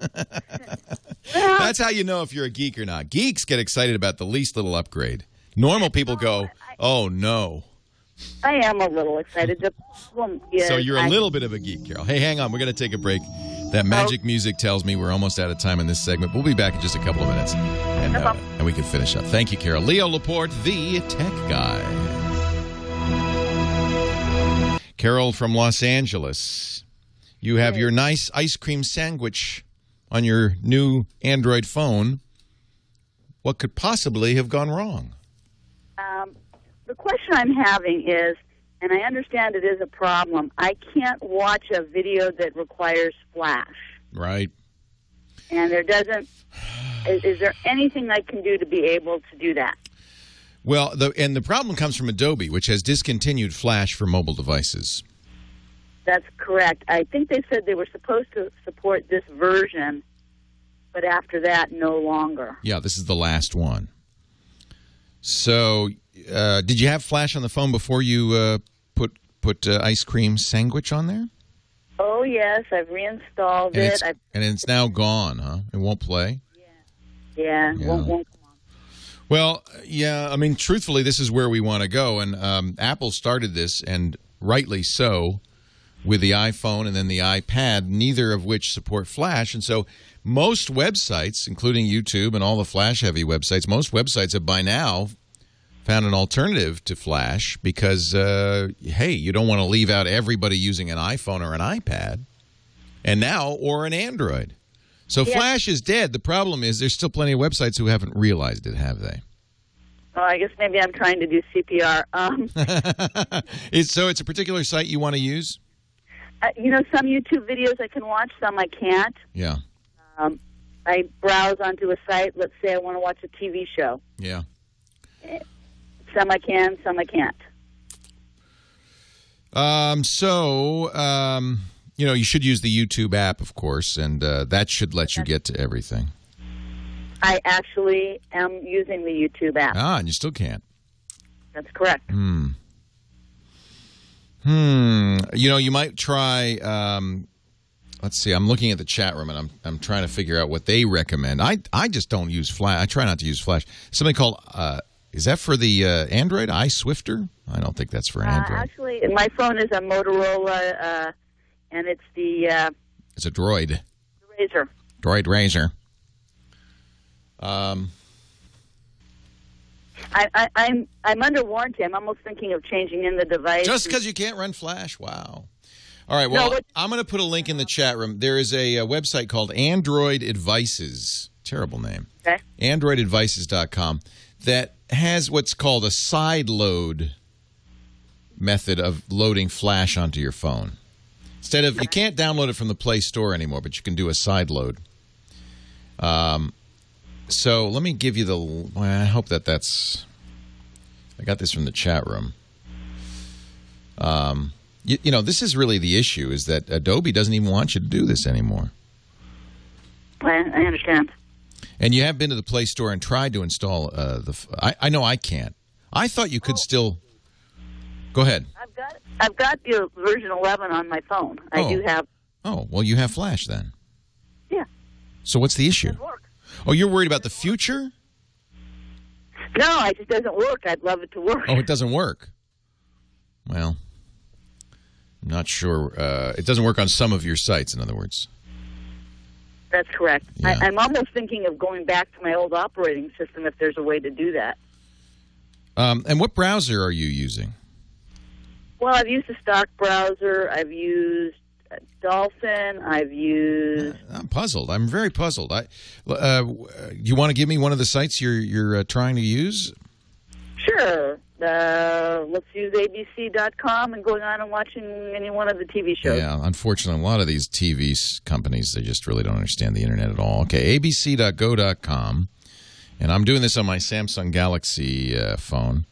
S3: That's how you know if you're a geek or not. Geeks get excited about the least little upgrade. Normal people go, oh, no.
S13: I am a little excited. The problem is
S3: so you're a little bit of a geek, Carol. Hey, hang on. We're going to take a break. That magic music tells me we're almost out of time in this segment. We'll be back in just a couple of minutes, and we can finish up. Thank you, Carol. Leo Laporte, the tech guy. Carol from Los Angeles. You have your nice ice cream sandwich on your new Android phone. What could possibly have gone wrong?
S13: The question I'm having is, and I understand it is a problem, I can't watch a video that requires flash.
S3: Right.
S13: And there doesn't... Is there anything I can do to be able to do that?
S3: Well, the problem comes from Adobe, which has discontinued Flash for mobile devices.
S13: That's correct. I think they said they were supposed to support this version, but after that, no longer.
S3: Yeah, this is the last one. So, did you have Flash on the phone before you put ice cream sandwich on there?
S13: Oh, yes. I've reinstalled it.
S3: And it's now gone, huh? It won't play?
S13: Yeah. Won't come on.
S3: Well, yeah, I mean, truthfully, this is where we want to go. And Apple started this, and rightly so, with the iPhone and then the iPad, neither of which support Flash. And so most websites, including YouTube and all the Flash-heavy websites, most websites have by now found an alternative to Flash because, hey, you don't want to leave out everybody using an iPhone or an iPad, or an Android. So Flash is dead. The problem is there's still plenty of websites who haven't realized it, have they?
S13: Well, I guess maybe I'm trying to do CPR.
S3: So it's a particular site you want to use?
S13: Some YouTube videos I can watch, some I can't.
S3: Yeah.
S13: I browse onto a site. Let's say I want to watch a TV show.
S3: Yeah.
S13: Some I can, some I can't.
S3: You should use the YouTube app, of course, and that should let you get to everything.
S13: I actually am using the YouTube app.
S3: And you still can't.
S13: That's correct.
S3: You might try. Let's see. I'm looking at the chat room, and I'm trying to figure out what they recommend. I just don't use Flash. I try not to use Flash. Something called. Is that for the Android? iSwifter? I don't think that's for Android.
S13: Actually, my phone is a Motorola, and it's the.
S3: It's a Droid.
S13: Razor.
S3: Droid Razor.
S13: I'm under warranty. I'm almost thinking of changing in the device.
S3: Just because you can't run Flash? Wow. All right, well, I'm going to put a link in the chat room. There is a website called Android Advices. Terrible name.
S13: Okay.
S3: AndroidAdvices.com that has what's called a side load method of loading Flash onto your phone. Instead of, you can't download it from the Play Store anymore, but you can do a side load. So let me give you I hope that's... I got this from the chat room. This is really the issue, is that Adobe doesn't even want you to do this anymore.
S13: I understand.
S3: And you have been to the Play Store and tried to install I know I can't. I thought you could still... Go ahead.
S13: I've got the version 11 on my phone. I do have...
S3: Oh, well, you have Flash then.
S13: Yeah.
S3: So what's the issue?
S13: It doesn't work.
S3: Oh, you're worried about the future?
S13: No, it just doesn't work. I'd love it to work.
S3: Oh, it doesn't work? Well, I'm not sure. It doesn't work on some of your sites, in other words.
S13: That's correct.
S3: Yeah.
S13: I'm almost thinking of going back to my old operating system if there's a way to do that.
S3: And what browser are you using?
S13: Well, I've used a stock browser. I've used Dolphin. I've used...
S3: I'm puzzled. I'm very puzzled. You want to give me one of the sites you're trying to use?
S13: Sure. Let's use abc.com and going on and watching any one of the TV shows.
S3: Yeah, unfortunately, a lot of these TV companies, they just really don't understand the Internet at all. Okay, abc.go.com. And I'm doing this on my Samsung Galaxy phone.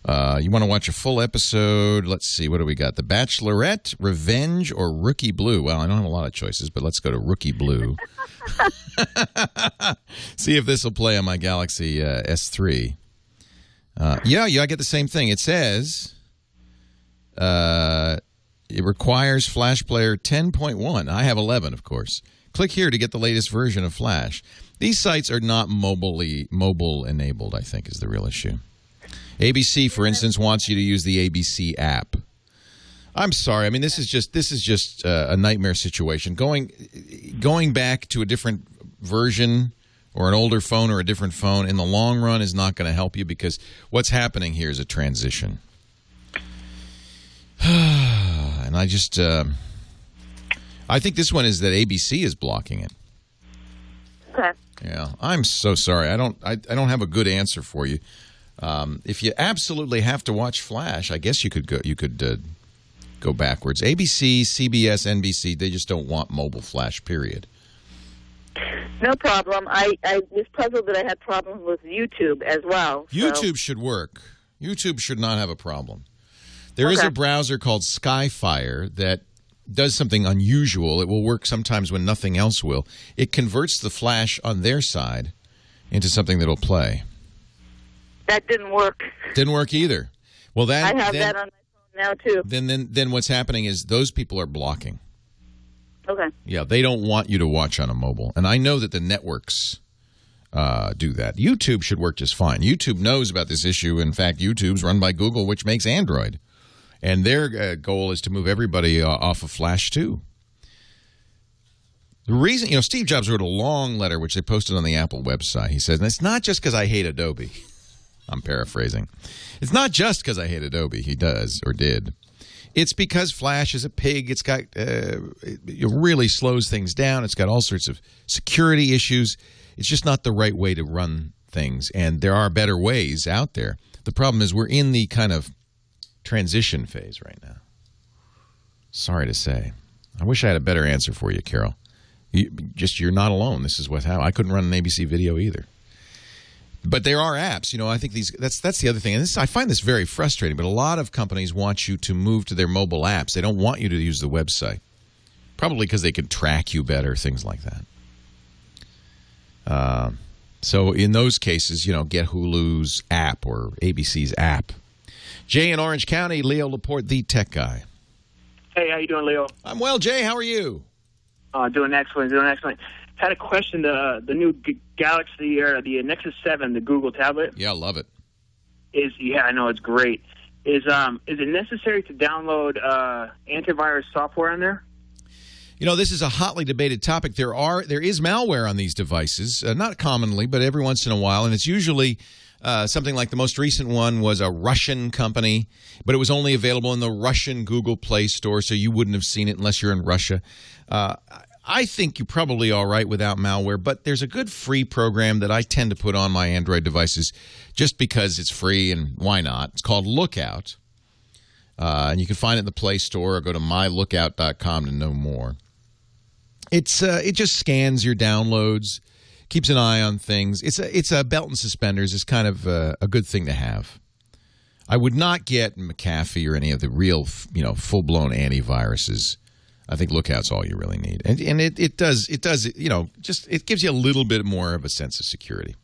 S3: You want to watch a full episode? Let's see, what do we got? The Bachelorette, Revenge, or Rookie Blue? Well, I don't have a lot of choices, but let's go to Rookie Blue. See if this will play on my Galaxy S3. Yeah, I get the same thing. It says it requires Flash Player 10.1. I have 11, of course. Click here to get the latest version of Flash. These sites are not mobile-enabled, I think, is the real issue. ABC, for instance, wants you to use the ABC app. I'm sorry. I mean, this is just a nightmare situation. Going back to a different version or an older phone or a different phone in the long run is not going to help you, because what's happening here is a transition. And I think this one is that ABC is blocking it.
S13: Okay.
S3: Yeah, I'm so sorry. I don't have a good answer for you. If you absolutely have to watch Flash, I guess you could go backwards. ABC, CBS, NBC, they just don't want mobile Flash, period.
S13: No problem. I was puzzled that I had problems with YouTube as well. So.
S3: YouTube should work. YouTube should not have a problem. There is a browser called Skyfire that does something unusual. It will work sometimes when nothing else will. It converts the Flash on their side into something that will play.
S13: That didn't work.
S3: Didn't work either. Well,
S13: I have that on my phone now, too.
S3: Then what's happening is those people are blocking.
S13: Okay.
S3: Yeah, they don't want you to watch on a mobile. And I know that the networks do that. YouTube should work just fine. YouTube knows about this issue. In fact, YouTube's run by Google, which makes Android. And their goal is to move everybody off of Flash, too. The reason, Steve Jobs wrote a long letter, which they posted on the Apple website. He says, and it's not just because I hate Adobe. I'm paraphrasing. It's not just because I hate Adobe. He does, or did. It's because Flash is a pig. It's got it really slows things down. It's got all sorts of security issues. It's just not the right way to run things, and there are better ways out there. The problem is we're in the kind of transition phase right now. Sorry to say. I wish I had a better answer for you, Carol. You're not alone. This is what happened. I couldn't run an ABC video either. But there are apps, I think that's the other thing. And I find this very frustrating, but a lot of companies want you to move to their mobile apps. They don't want you to use the website. Probably because they can track you better, things like that. So in those cases, get Hulu's app or ABC's app. Jay in Orange County, Leo Laporte, the tech guy.
S14: Hey, how you doing, Leo?
S3: I'm well, Jay. How are you?
S14: Doing excellent, Had a question. The new Galaxy or the Nexus 7, the Google tablet.
S3: Yeah, I love it.
S14: I know it's great. Is it necessary to download antivirus software on there?
S3: This is a hotly debated topic. There is malware on these devices, not commonly, but every once in a while, and it's usually something like the most recent one was a Russian company, but it was only available in the Russian Google Play Store, so you wouldn't have seen it unless you're in Russia. I think you're probably all right without malware, but there's a good free program that I tend to put on my Android devices just because it's free, and why not? It's called Lookout, and you can find it in the Play Store or go to mylookout.com to know more. It just scans your downloads, keeps an eye on things. It's a belt and suspenders. It's kind of a good thing to have. I would not get McAfee or any of the real, full-blown antiviruses. I think Lookout's all you really need, and it does it gives you a little bit more of a sense of security.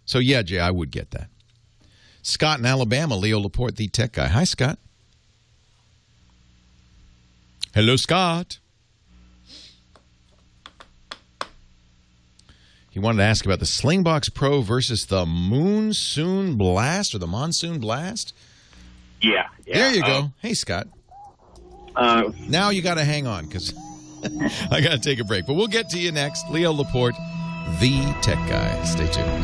S3: So yeah, Jay, I would get that. Scott in Alabama, Leo Laporte, the tech guy. Hi, Scott. Hello, Scott. He wanted to ask about the Slingbox Pro versus the Monsoon Blast or the Monsoon Blast.
S14: Yeah.
S3: There you go. Hey, Scott. Now you got to hang on because I got to take a break. But we'll get to you next. Leo Laporte, the tech guy. Stay tuned.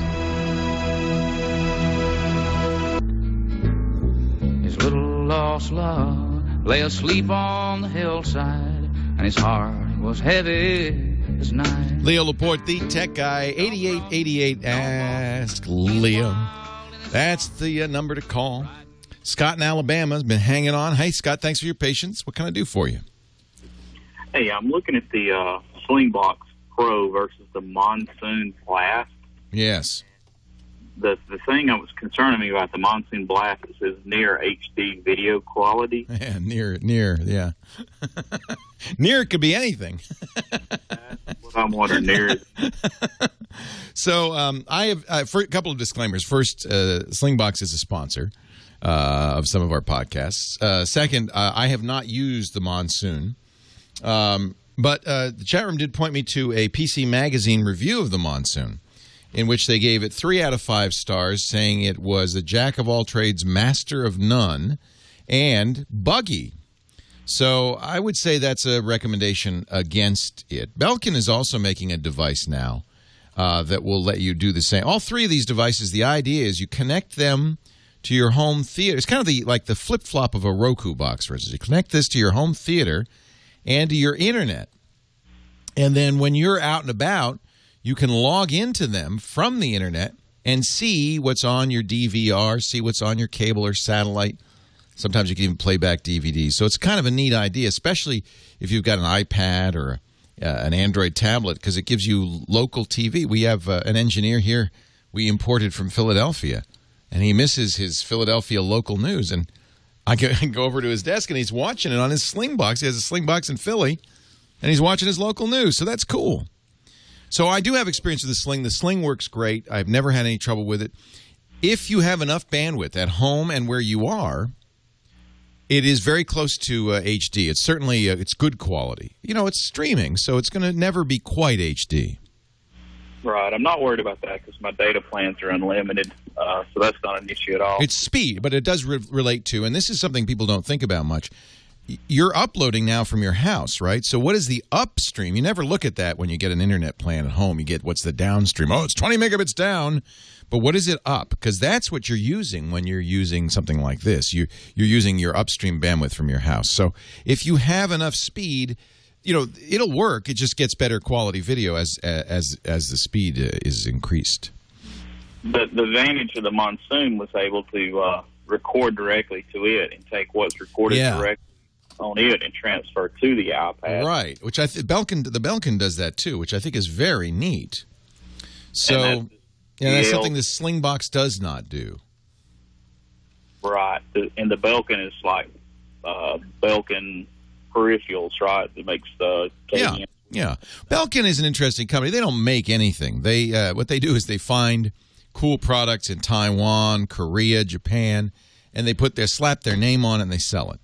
S15: His little lost love lay asleep on the hillside, and his heart was heavy as night.
S3: Leo Laporte, the tech guy, 8888 Ask Leo. That's the number to call. Scott in Alabama has been hanging on. Hey, Scott, thanks for your patience. What can I do for you?
S16: Hey, I'm looking at the Slingbox Pro versus the Monsoon Blast.
S3: Yes.
S16: The thing that was concerning me about the Monsoon Blast is its near HD video quality.
S3: Yeah, near, yeah. Near could be anything.
S16: That's what I'm wondering. Near.
S3: So I have for a couple of disclaimers. First, Slingbox is a sponsor of some of our podcasts. Second, I have not used the Monsoon. But the chat room did point me to a PC Magazine review of the Monsoon, in which they gave it 3 out of 5 stars, saying it was a jack of all trades, master of none, and buggy. So I would say that's a recommendation against it. Belkin is also making a device now that will let you do the same. All 3 of these devices, the idea is you connect them to your home theater. It's kind of like the flip-flop of a Roku box, for instance. You connect this to your home theater and to your internet. And then when you're out and about, you can log into them from the internet and see what's on your DVR, see what's on your cable or satellite. Sometimes you can even play back DVDs. So it's kind of a neat idea, especially if you've got an iPad or an Android tablet, because it gives you local TV. We have an engineer here we imported from Philadelphia, and he misses his Philadelphia local news. And I go over to his desk, and he's watching it on his Slingbox. He has a Slingbox in Philly, and he's watching his local news. So that's cool. So I do have experience with the Sling. The Sling works great. I've never had any trouble with it. If you have enough bandwidth at home and where you are, it is very close to HD. It's certainly it's good quality. You know, it's streaming, so it's going to never be quite HD.
S16: Right. I'm not worried about that because my data plans are unlimited, so that's not an issue at all.
S3: It's speed, but it does relate to, and this is something people don't think about much, you're uploading now from your house, right? So what is the upstream? You never look at that when you get an internet plan at home. You get what's the downstream. Oh, it's 20 megabits down. But what is it up? Because that's what you're using when you're using something like this. You're using your upstream bandwidth from your house. So if you have enough speed, you know, it'll work. It just gets better quality video as the speed is increased.
S16: The advantage of the Monsoon was able to record directly to it and take what's recorded directly on it and transfer to the iPad.
S3: Right, which I think the Belkin does that too, which I think is very neat. So that's something the Slingbox does not do.
S16: Right, and the Belkin is like Belkin peripherals, right? That makes the KVM.
S3: Yeah. Belkin is an interesting company. They don't make anything. They what they do is they find cool products in Taiwan, Korea, Japan, and they slap their name on it and they sell it.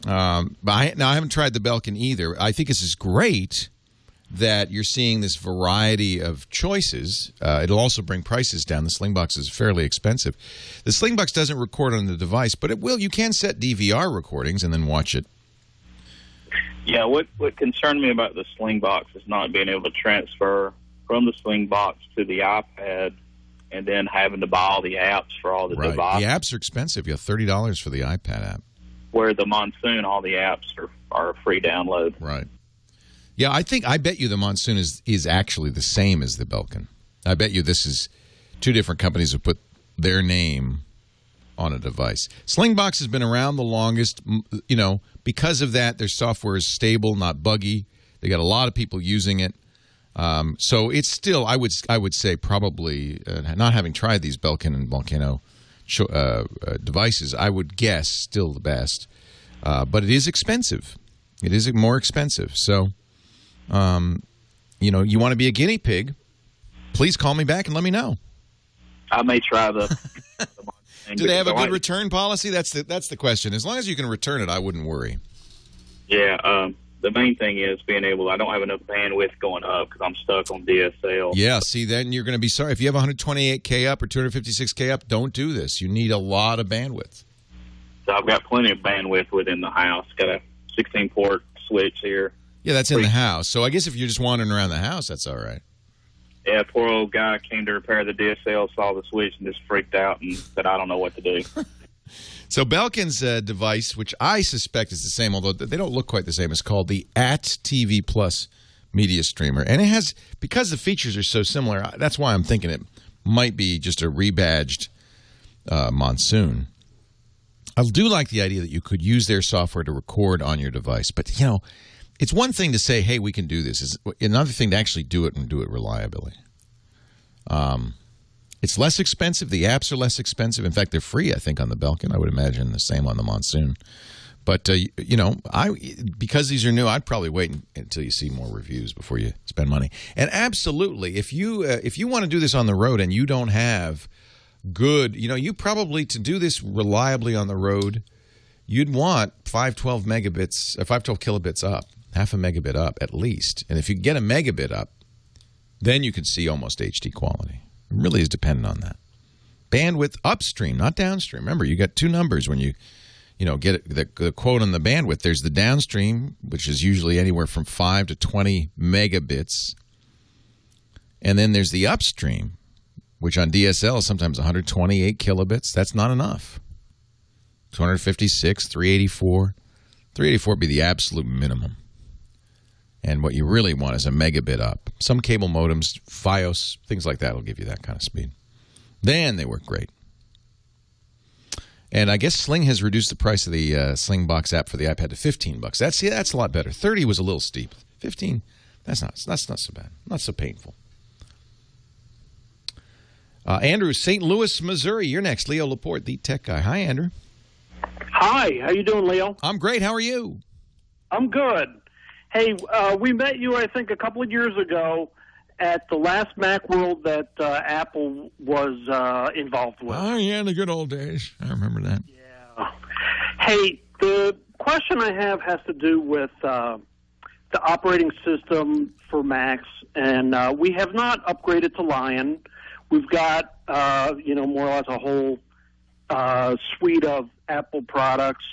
S3: But I haven't tried the Belkin either. I think this is great that you're seeing this variety of choices. It'll also bring prices down. The Slingbox is fairly expensive. The Slingbox doesn't record on the device, but it will. You can set DVR recordings and then watch it.
S16: Yeah, what concerned me about the Slingbox is not being able to transfer from the Slingbox to the iPad and then having to buy all the apps for all the devices.
S3: The apps are expensive. You have $30 for the iPad app.
S16: Where the Monsoon, all the apps are a free download.
S3: Right. Yeah, I bet you the Monsoon is actually the same as the Belkin. I bet you this is 2 different companies who put their name on a device. Slingbox has been around the longest. You know, because of that, their software is stable, not buggy. They got a lot of people using it. So it's still, I would say, probably not having tried these Belkin and Volcano devices, I would guess still the best. But it is expensive. It is more expensive. So, you know, you want to be a guinea pig, please call me back and let me know.
S16: I may try the
S3: Do they have a good return policy? That's the question. As long as you can return it, I wouldn't worry.
S16: Yeah, the main thing is being able, I don't have enough bandwidth going up because I'm stuck on DSL.
S3: Yeah, see, then you're going to be sorry. If you have 128K up or 256K up, don't do this. You need a lot of bandwidth.
S16: So I've got plenty of bandwidth within the house. Got a 16-port switch here.
S3: Yeah, that's in the house. So I guess if you're just wandering around the house, that's all right.
S16: Yeah, poor old guy came to repair the DSL, saw the switch, and just freaked out and said, I don't know what to do.
S3: So Belkin's device, which I suspect is the same, although they don't look quite the same, is called the @TV Plus media streamer. And it has, because the features are so similar, that's why I'm thinking it might be just a rebadged Monsoon. I do like the idea that you could use their software to record on your device. But, you know, it's one thing to say, hey, we can do this. It's another thing to actually do it and do it reliably. It's less expensive. The apps are less expensive. In fact, they're free, I think, on the Belkin. I would imagine the same on the Monsoon. But, you know, because these are new, I'd probably wait until you see more reviews before you spend money. And absolutely, if you want to do this on the road and you don't have good, you know, you probably, to do this reliably on the road, you'd want 512 kilobits up, half a megabit up at least. And if you get a megabit up, then you can see almost HD quality. It really is dependent on that. Bandwidth upstream, not downstream. Remember, you got two numbers when you get the quote on the bandwidth. There's the downstream, which is usually anywhere from 5 to 20 megabits. And then there's the upstream, which on DSL is sometimes 128 kilobits. That's not enough. 256, 384. 384 would be the absolute minimum. And what you really want is a megabit up. Some cable modems, Fios, things like that will give you that kind of speed. Then they work great. And I guess Sling has reduced the price of the Sling Box app for the iPad to $15. That's a lot better. 30 was a little steep. 15, that's not so bad. Not so painful. Andrew, St. Louis, Missouri. You're next. Leo Laporte, the tech guy. Hi, Andrew.
S17: Hi. How you doing, Leo?
S3: I'm great. How are you?
S17: I'm good. Hey, we met you, I think, a couple of years ago at the last Macworld that Apple was involved with.
S3: Oh, yeah, the good old days. I remember that.
S17: Yeah. Hey, the question I have has to do with the operating system for Macs, and we have not upgraded to Lion. We've got, more or less a whole suite of Apple products,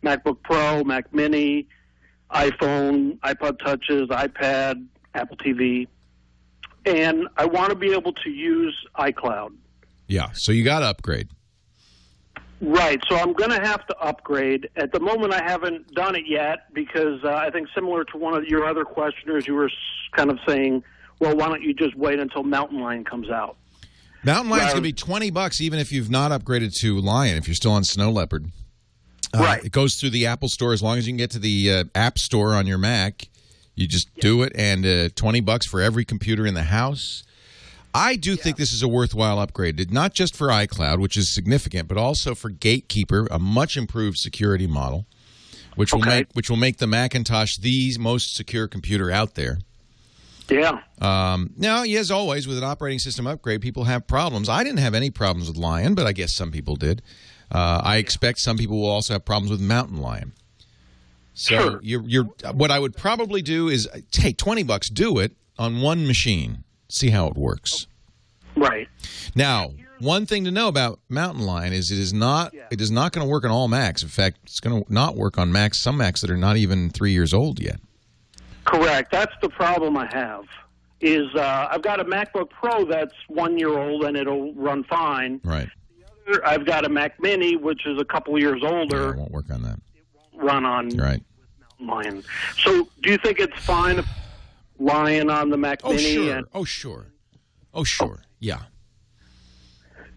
S17: MacBook Pro, Mac Mini, iPhone, iPod Touches, iPad, Apple TV. And I want to be able to use iCloud.
S3: Yeah, so you got to upgrade.
S17: Right, so I'm going to have to upgrade. At the moment, I haven't done it yet because I think similar to one of your other questioners, you were kind of saying, well, why don't you just wait until Mountain Lion comes out?
S3: Mountain Lion's going to be $20 even if you've not upgraded to Lion, if you're still on Snow Leopard.
S17: Right.
S3: It goes through the Apple Store as long as you can get to the App Store on your Mac. You just do it, and $20 for every computer in the house. I do think this is a worthwhile upgrade, not just for iCloud, which is significant, but also for Gatekeeper, a much improved security model, which will make the Macintosh the most secure computer out there.
S17: Yeah.
S3: Now, as always, with an operating system upgrade, people have problems. I didn't have any problems with Lion, but I guess some people did. I expect some people will also have problems with Mountain Lion. So what I would probably do is take $20, do it on one machine, see how it works.
S17: Right.
S3: Now, one thing to know about Mountain Lion is it is not going to work on all Macs. In fact, it's going to not work on Macs, some Macs that are not even 3 years old yet.
S17: Correct. That's the problem I have. Is I've got a MacBook Pro that's 1 year old and it'll run fine.
S3: Right.
S17: The other, I've got a Mac Mini which is a couple of years older.
S3: Yeah, it won't work on that.
S17: It won't run on
S3: Mountain
S17: Lion. So, do you think it's fine if Lion on the Mac Mini?
S3: Sure. Yeah.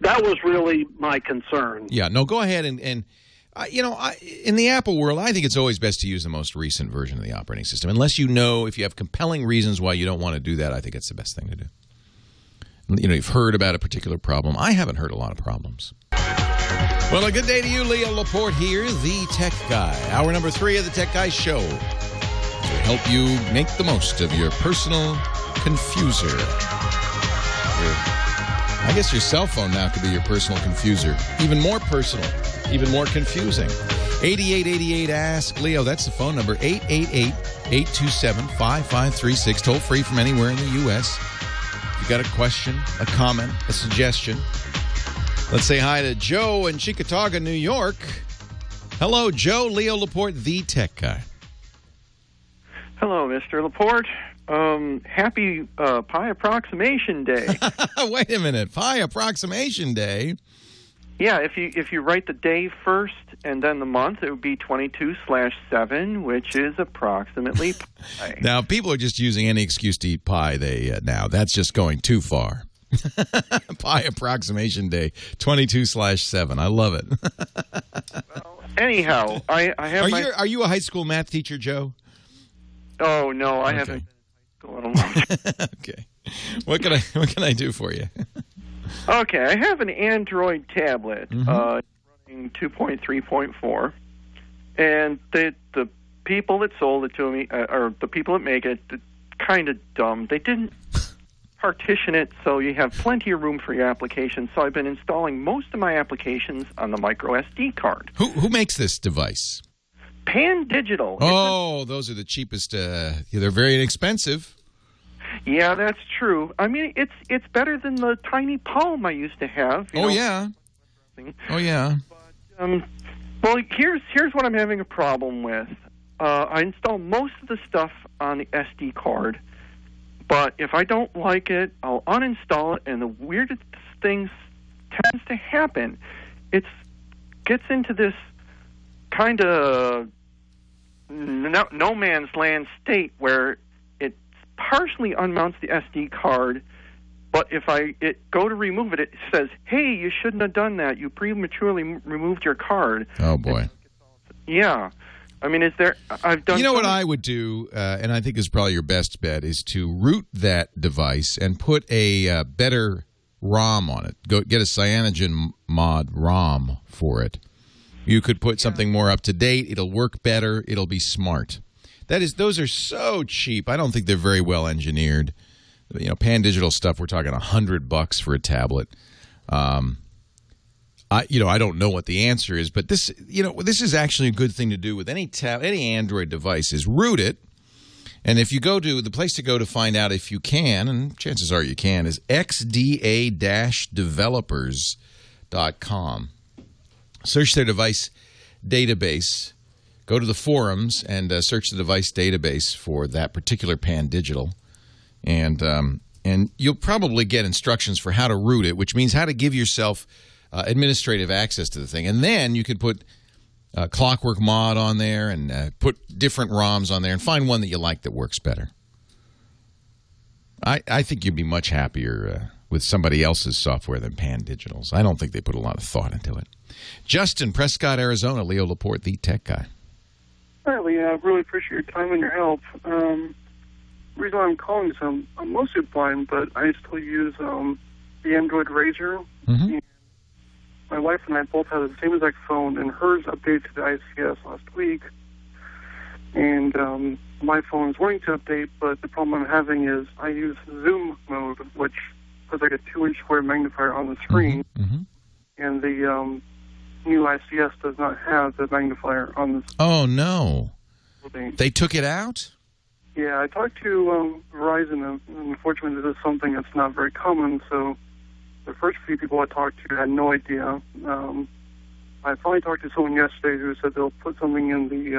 S17: That was really my concern.
S3: Yeah. No, go ahead and in the Apple world, I think it's always best to use the most recent version of the operating system. Unless if you have compelling reasons why you don't want to do that, I think it's the best thing to do. You've heard about a particular problem. I haven't heard a lot of problems. Well, a good day to you, Leo Laporte here, the Tech Guy. Hour number 3 of the Tech Guy Show to help you make the most of your personal confuser. I guess your cell phone now could be your personal confuser. Even more personal. Even more confusing. 8888 Ask Leo. That's the phone number. 888-827-5536. Toll free from anywhere in the U.S. If you got a question, a comment, a suggestion. Let's say hi to Joe in Chickamauga, New York. Hello, Joe. Leo Laporte, the Tech Guy.
S18: Hello, Mr. Laporte. Happy Pi Approximation Day.
S3: Wait a minute. Pi Approximation Day?
S18: Yeah, if you write the day first and then the month, it would be 22/7, which is approximately pi.
S3: Now, people are just using any excuse to eat pie. Now that's just going too far. Pi approximation day, 22/7. I love it.
S18: Anyhow, I have.
S3: Are you a high school math teacher, Joe?
S18: Oh no, I haven't.
S3: Okay. What can I do for you?
S18: Okay, I have an Android tablet running 2.3.4, and the people that sold it to me, or the people that make it, kind of dumb. They didn't partition it so you have plenty of room for your applications. So I've been installing most of my applications on the micro SD card.
S3: Who makes this device?
S18: Pan Digital.
S3: Oh, those are the cheapest. They're very inexpensive.
S18: Yeah, that's true. I mean, it's better than the tiny palm I used to have.
S3: Oh yeah.
S18: Well, here's what I'm having a problem with. I install most of the stuff on the SD card, but if I don't like it, I'll uninstall it, and the weirdest things tends to happen. It gets into this kind of no man's land state where partially unmounts the SD card, but if I go to remove it, it says, "Hey, you shouldn't have done that. You prematurely removed your card."
S3: Oh boy.
S18: Yeah, I mean, I've done.
S3: You know what I would do, and I think is probably your best bet, is to root that device and put a better ROM on it. Go get a Cyanogen mod ROM for it. You could put something more up to date. It'll work better. It'll be smart. Those are so cheap. I don't think they're very well engineered. You know, Pan Digital stuff. We're talking $100 for a tablet. I don't know what the answer is, but this is actually a good thing to do with any Android device. Is root it, and if you go to the place to go to find out if you can, and chances are you can, is xda-developers.com. Search their device database. Go to the forums and search the device database for that particular Pan Digital, and you'll probably get instructions for how to root it, which means how to give yourself administrative access to the thing. And then you could put Clockwork Mod on there and put different ROMs on there and find one that you like that works better. I think you'd be much happier with somebody else's software than Pan Digital's. I don't think they put a lot of thought into it. Justin, Prescott, Arizona, Leo Laporte, the tech guy.
S19: Hi, Lee. I really appreciate your time and your help. The reason why I'm calling is I'm mostly blind, but I still use the Android Razor.
S3: Mm-hmm.
S19: My wife and I both have the same exact phone, and hers updated to the ICS last week. And my phone is wanting to update, but the problem I'm having is I use zoom mode, which puts like a 2-inch square magnifier on the screen.
S3: Mm-hmm.
S19: And the new ICS does not have the magnifier on the screen.
S3: Oh, no. They took it out?
S19: Yeah, I talked to Verizon, and unfortunately this is something that's not very common, so the first few people I talked to had no idea. I finally talked to someone yesterday who said they'll put something in the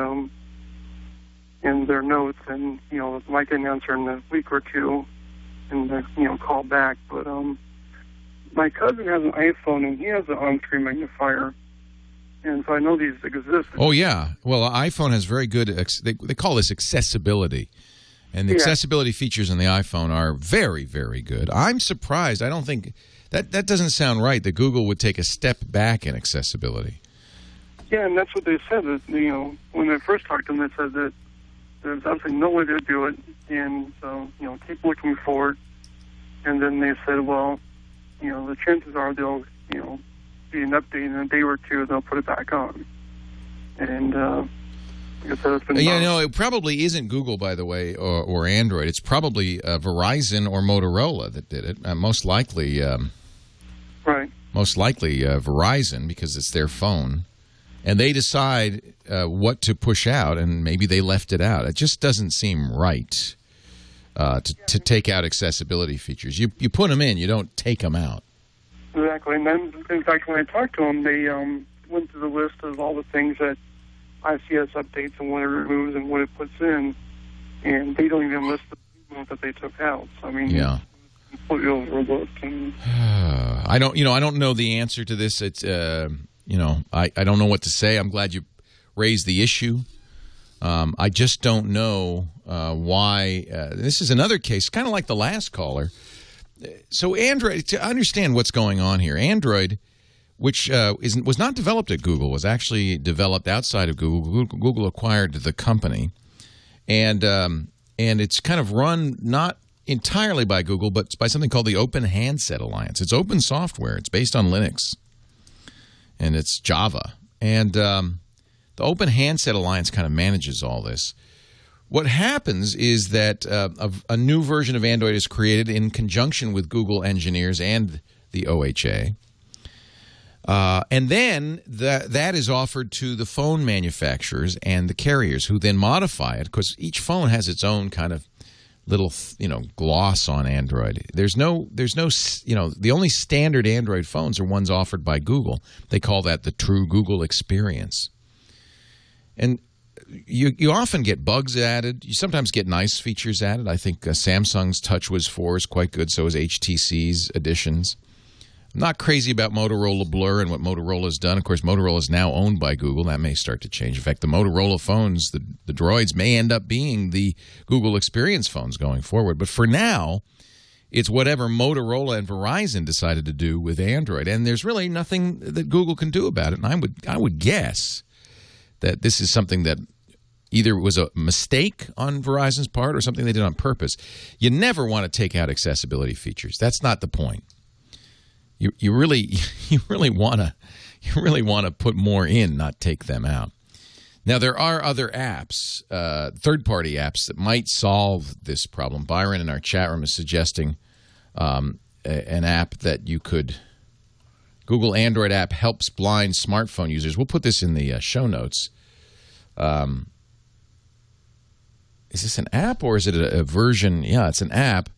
S19: in their notes, and might get an answer in a week or two, and call back. But my cousin has an iPhone, and he has an on-screen magnifier, and so I know these exist.
S3: Oh yeah, well, iPhone has very good. They call this accessibility, and the accessibility features in the iPhone are very, very good. I'm surprised. I don't think that doesn't sound right. That Google would take a step back in accessibility.
S19: Yeah, and that's what they said. That when I first talked to them, they said that there's absolutely no way to do it, and so keep looking forward. And then they said, well, the chances are they'll be an update in a day or two. They'll put it back on. And like I said, it's been
S3: it probably isn't Google, by the way, or Android. It's probably Verizon or Motorola that did it. Most likely,
S19: right.
S3: Most likely Verizon, because it's their phone. And they decide what to push out, and maybe they left it out. It just doesn't seem right to take out accessibility features. You put them in, you don't take them out.
S19: Exactly. And then, in fact, when I talked to them, they went through the list of all the things that ICS updates and what it removes and what it puts in, and they don't even list the ones that they took out. So, I mean, completely overlooked. And
S3: I don't know the answer to this. It's I don't know what to say. I'm glad you raised the issue. I just don't know why. This is another case, kind of like the last caller. So Android, to understand what's going on here, Android, which was not developed at Google, was actually developed outside of Google. Google acquired the company, and it's kind of run not entirely by Google, but by something called the Open Handset Alliance. It's open software. It's based on Linux, and it's Java. And the Open Handset Alliance kind of manages all this. What happens is that a new version of Android is created in conjunction with Google engineers and the OHA. And then that is offered to the phone manufacturers and the carriers, who then modify it, because each phone has its own kind of little, gloss on Android. There's no, the only standard Android phones are ones offered by Google. They call that the true Google experience. And you often get bugs added. You sometimes get nice features added. I think Samsung's TouchWiz 4 is quite good. So is HTC's additions. I'm not crazy about Motorola Blur and what Motorola's done. Of course, Motorola is now owned by Google. That may start to change. In fact, the Motorola phones, the Droids, may end up being the Google Experience phones going forward. But for now, it's whatever Motorola and Verizon decided to do with Android. And there's really nothing that Google can do about it. And I would guess that this is something that either was a mistake on Verizon's part or something they did on purpose. You never want to take out accessibility features. That's not the point. You really want to put more in, not take them out. Now, there are other apps, third-party apps, that might solve this problem. Byron in our chat room is suggesting an app that you could. Google Android app helps blind smartphone users. We'll put this in the show notes. Is this an app or is it a version? Yeah, it's an app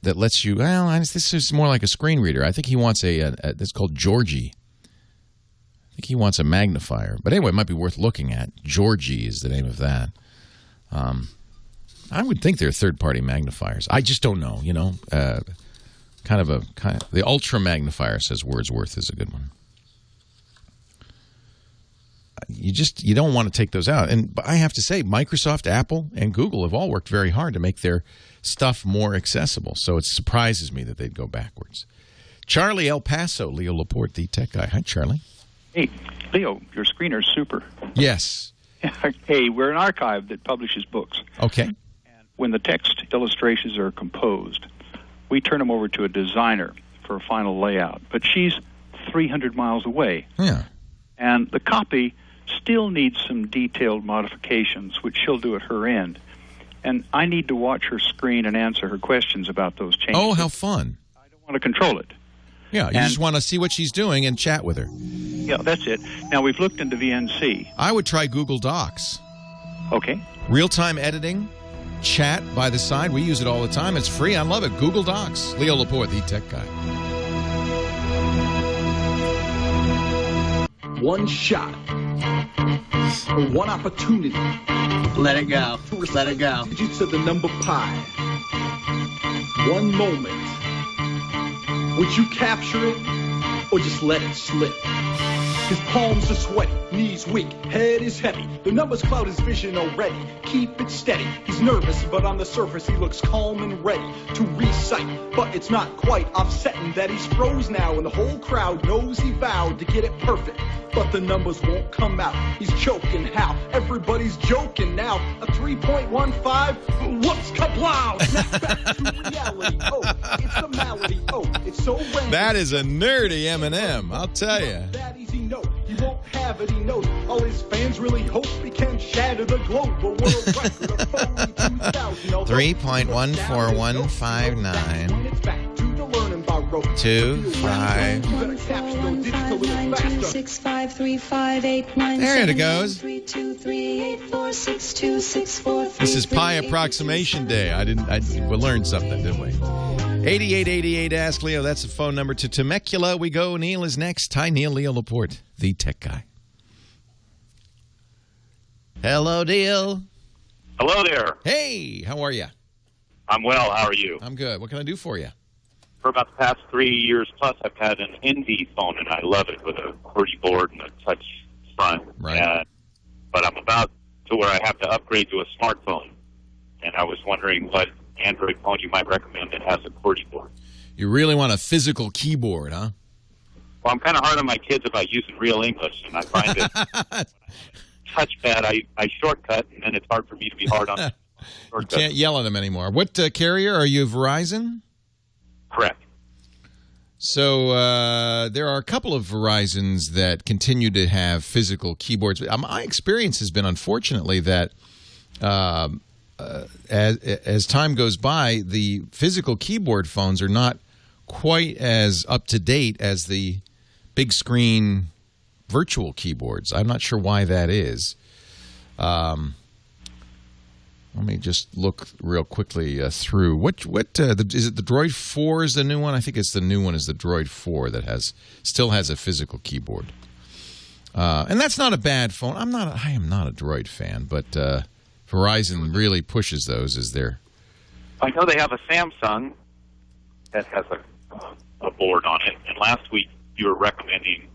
S3: that lets you. Well, this is more like a screen reader. I think he wants it's called Georgie. I think he wants a magnifier. But anyway, it might be worth looking at. Georgie is the name of that. I would think they're third-party magnifiers. I just don't know. The ultra magnifier, says Wordsworth, is a good one. You don't want to take those out. And I have to say, Microsoft, Apple, and Google have all worked very hard to make their stuff more accessible. So it surprises me that they'd go backwards. Charlie, El Paso, Leo Laporte, the tech guy. Hi, Charlie.
S20: Hey, Leo, your screener's super.
S3: Yes.
S20: Hey, we're an archive that publishes books.
S3: Okay.
S20: And when the text illustrations are composed, we turn them over to a designer for a final layout. But she's 300 miles away.
S3: Yeah.
S20: And the copy still needs some detailed modifications, which she'll do at her end. And I need to watch her screen and answer her questions about those changes.
S3: Oh, how fun.
S20: I don't want to control it.
S3: Yeah, you just want to see what she's doing and chat with her.
S20: Yeah, that's it. Now, we've looked into VNC.
S3: I would try Google Docs.
S20: Okay.
S3: Real-time editing, chat by the side. We use it all the time. It's free. I love it. Google Docs. Leo Laporte, the tech guy.
S21: One shot. One opportunity.
S22: Let it go. Let it go.
S21: Digits of the number pi. One moment. Would you capture it or just let it slip? His palms are sweaty, knees weak, head is heavy. The numbers cloud his vision already. Keep it steady. He's nervous, but on the surface he looks calm and ready to recite. But it's not quite offsetting that he's froze now, and the whole crowd knows he vowed to get it perfect. But the numbers won't come out. He's choking how? Everybody's joking now. A 3.15? Whoops, kablow! Snap back to reality. Oh, it's a malady. Oh, it's so random.
S3: That is a nerdy M&M, I'll tell you.
S21: That easy note. He won't have it, he knows. All his fans really hope he can shatter the globe. A world record of 42,000.
S23: 3.14159. 25.
S3: There it goes. This is Pi Approximation Day. We learned something, didn't we? 8888 Ask Leo. That's the phone number to Temecula. We go. Neil is next. Hi, Neil. Leo Laporte, the tech guy.
S23: Hello, Neil.
S24: Hello there.
S3: Hey, how are you?
S1: I'm well. How are you?
S3: I'm good. What can I do for you?
S1: For about the past 3 years plus, I've had an Envy phone, and I love it with a QWERTY board and a touch front.
S3: Right.
S1: But I'm about to where I have to upgrade to a smartphone, and I was wondering what Android phone you might recommend that has a QWERTY board.
S3: You really want a physical keyboard, huh?
S1: Well, I'm kind of hard on my kids about using real English, and I find that touchpad, I shortcut, and then it's hard for me to be hard on it.
S3: You can't yell at them anymore. What carrier? Are you Verizon?
S1: Correct.
S3: So there are a couple of Verizons that continue to have physical keyboards. My experience has been, unfortunately, that as time goes by, the physical keyboard phones are not quite as up to date as the big screen virtual keyboards. I'm not sure why that is. Let me just look real quickly through. What is it? The Droid 4 is the new one. I think it's the new one. Is the Droid 4 that still has a physical keyboard, and that's not a bad phone. I am not a Droid fan, but Verizon really pushes those as their.
S1: I know they have a Samsung that has a board on it, and last week you were recommending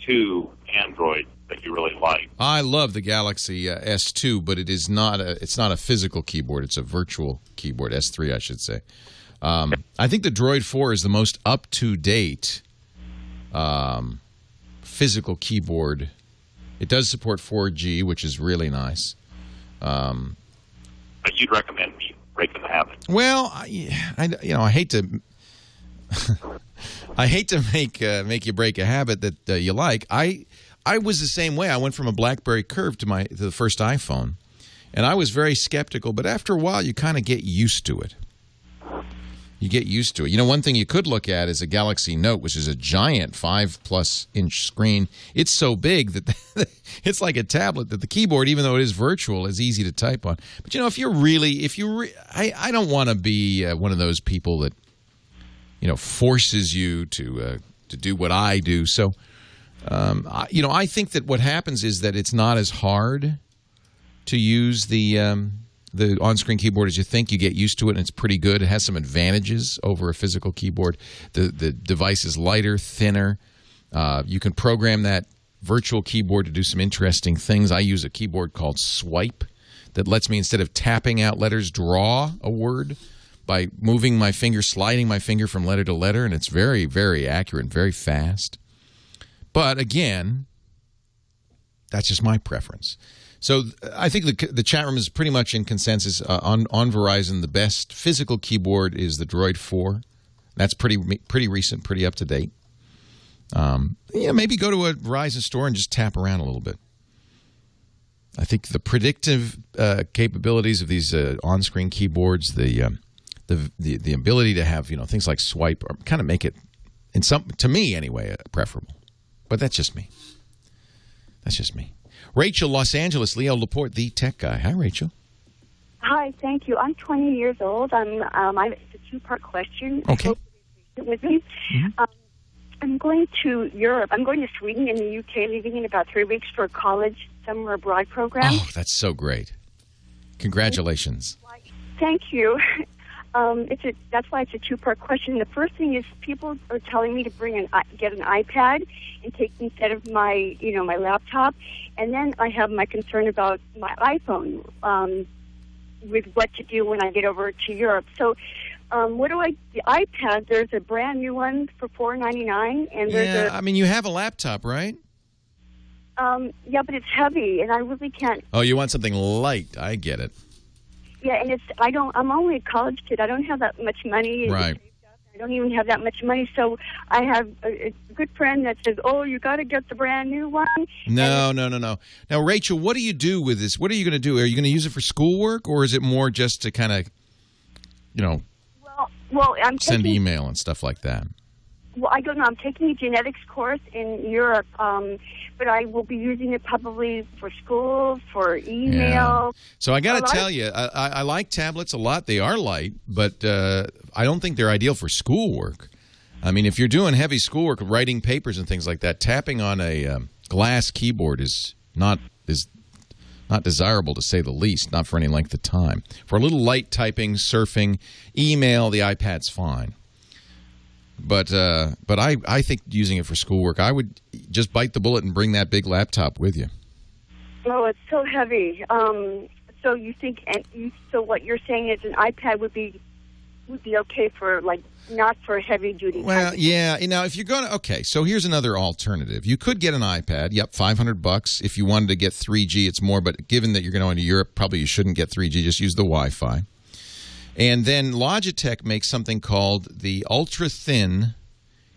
S1: 2 Android that you really like.
S3: I love the Galaxy S2, but it's not a physical keyboard. It's a virtual keyboard, S3, I should say. I think the Droid 4 is the most up-to-date physical keyboard. It does support 4G, which is really nice.
S1: But you'd recommend me breaking the habit?
S3: Well, I hate to I hate to make you break a habit that you like. I was the same way. I went from a BlackBerry Curve to the first iPhone, and I was very skeptical. But after a while, you kind of get used to it. You get used to it. You know, one thing you could look at is a Galaxy Note, which is a giant 5+ inch screen. It's so big that it's like a tablet. That the keyboard, even though it is virtual, is easy to type on. But you know, I don't want to be one of those people that forces you to do what I do. So. I think that what happens is that it's not as hard to use the on-screen keyboard as you think. You get used to it, and it's pretty good. It has some advantages over a physical keyboard. The device is lighter, thinner. You can program that virtual keyboard to do some interesting things. I use a keyboard called Swipe that lets me, instead of tapping out letters, draw a word by moving my finger, sliding my finger from letter to letter, and it's very, very accurate and very fast. But again, that's just my preference. So I think the chat room is pretty much in consensus on Verizon. The best physical keyboard is the Droid 4. That's pretty recent, pretty up to date. Maybe go to a Verizon store and just tap around a little bit. I think the predictive capabilities of these on-screen keyboards, the ability to have things like swipe, kind of make it, to me anyway, preferable. But that's just me. Rachel, Los Angeles, Leo Laporte, the tech guy. Hi, Rachel.
S2: Hi, thank you. I'm 20 years old. It's a two-part question.
S3: Okay.
S2: With me. Mm-hmm. I'm going to Europe. I'm going to Sweden and the UK, leaving in about 3 weeks for a college summer abroad program.
S3: Oh, that's so great. Congratulations.
S2: Thank you. That's why it's a two-part question. The first thing is people are telling me to get an iPad and take instead of my laptop, and then I have my concern about my iPhone with what to do when I get over to Europe. So, the iPad? There's a brand new one for $4.99, and there's
S3: you have a laptop, right?
S2: Yeah, but it's heavy, and I really can't.
S3: Oh, you want something light? I get it.
S2: Yeah, and I'm only a college kid. I don't have that much money.
S3: Right.
S2: I don't even have that much money. So I have a good friend that says, "Oh, you got to get the brand new one."
S3: No. Now, Rachel, what do you do with this? What are you going to do? Are you going to use it for schoolwork, or is it more just to kind of,
S2: Well, I'm
S3: send email and stuff like that?
S2: Well, I don't know. I'm taking a genetics course in Europe, but I will be using it probably for school, for email.
S3: Yeah. So I got to tell you, I like tablets a lot. They are light, but I don't think they're ideal for schoolwork. I mean, if you're doing heavy schoolwork, writing papers and things like that, tapping on a glass keyboard is Not desirable, to say the least, not for any length of time. For a little light typing, surfing, email, the iPad's fine. But I think using it for schoolwork, I would just bite the bullet and bring that big laptop with you.
S2: Oh, it's so heavy. So you think, so what you're saying is an iPad would be okay for, like, not for heavy duty.
S3: Well, yeah. Now, if you're going to, okay, so here's another alternative. You could get an iPad. Yep, $500. If you wanted to get 3G, it's more. But given that you're going to Europe, probably you shouldn't get 3G. Just use the Wi-Fi. And then Logitech makes something called the ultra-thin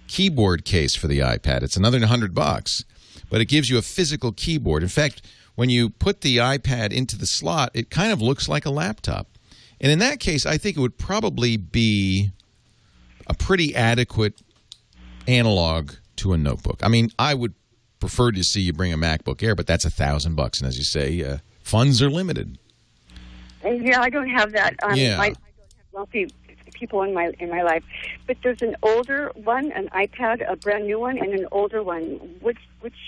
S3: keyboard case for the iPad. It's another $100, but it gives you a physical keyboard. In fact, when you put the iPad into the slot, it kind of looks like a laptop. And in that case, I think it would probably be a pretty adequate analog to a notebook. I mean, I would prefer to see you bring a MacBook Air, but that's $1,000. And as you say, funds are limited.
S2: Yeah, I don't have that. I don't have wealthy people in my life. But there's an older one, an iPad, a brand new one, and an older one. Which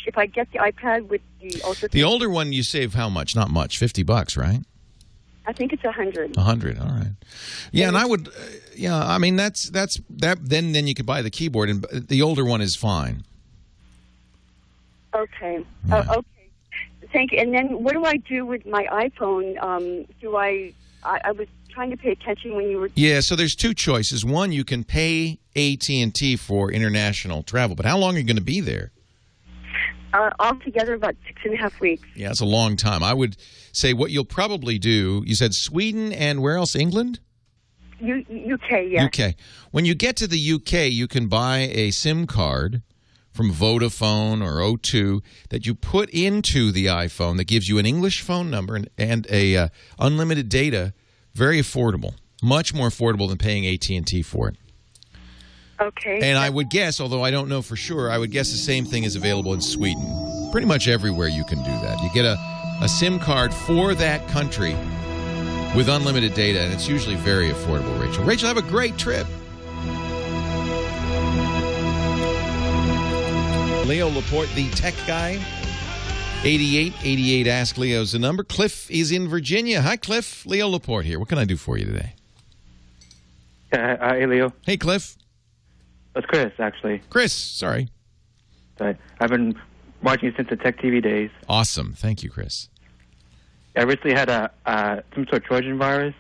S2: if I get the iPad with the ultra,
S3: the older one, you save how much? Not much, $50, right?
S2: I think it's 100.
S3: 100, all right. Yeah, and I would, I mean that's that. Then you could buy the keyboard, and the older one is fine.
S2: Okay. Yeah. Okay. Thank you. And then what do I do with my iPhone? I was trying to pay attention when you were...
S3: Yeah, so there's two choices. One, you can pay AT&T for international travel, but how long are you going to be there?
S2: Altogether about 6.5 weeks.
S3: Yeah, that's a long time. I would say what you'll probably do, you said Sweden and where else? England?
S2: UK, yeah.
S3: UK. When you get to the UK, you can buy a SIM card from Vodafone or O2 that you put into the iPhone that gives you an English phone number and a unlimited data, very affordable, much more affordable than paying AT&T for it.
S2: Okay.
S3: And I would guess, although I don't know for sure, I would guess the same thing is available in Sweden. Pretty much everywhere you can do that. You get a SIM card for that country with unlimited data, and it's usually very affordable, Rachel. Rachel, have a great trip. Leo Laporte, the tech guy. 8888 Ask Leo's the number. Cliff is in Virginia. Hi, Cliff. Leo Laporte here. What can I do for you today?
S6: Hey, Leo.
S3: Hey, Cliff.
S6: It's Chris, actually.
S3: Chris, sorry.
S6: I've been watching you since the Tech TV days.
S3: Awesome. Thank you, Chris.
S6: I recently had some sort of Trojan virus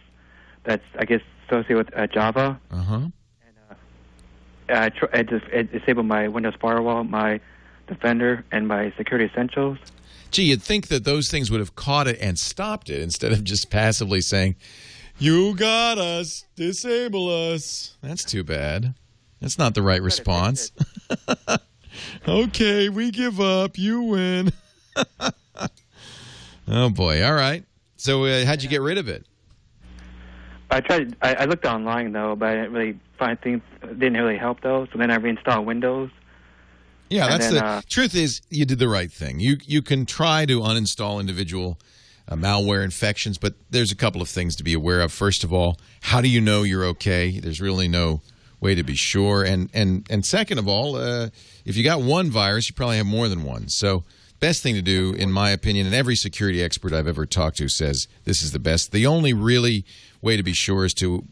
S6: that's, I guess, associated with Java.
S3: Uh-huh.
S6: It disabled my Windows Firewall, my Defender, and my Security Essentials.
S3: Gee, you'd think that those things would have caught it and stopped it instead of just passively saying, "You got us, disable us." That's too bad. That's not the right response. Okay, we give up. You win. Oh, boy. All right. So how'd you get rid of it?
S6: I tried. I looked online, though, but I didn't really find things. Didn't really help, though. So then I reinstalled Windows.
S3: Yeah, that's the truth is you did the right thing. You can try to uninstall individual malware infections, but there's a couple of things to be aware of. First of all, how do you know you're okay? There's really no way to be sure. And second of all, if you got one virus, you probably have more than one. So best thing to do, in my opinion, and every security expert I've ever talked to says this is the best. The only really way to be sure is to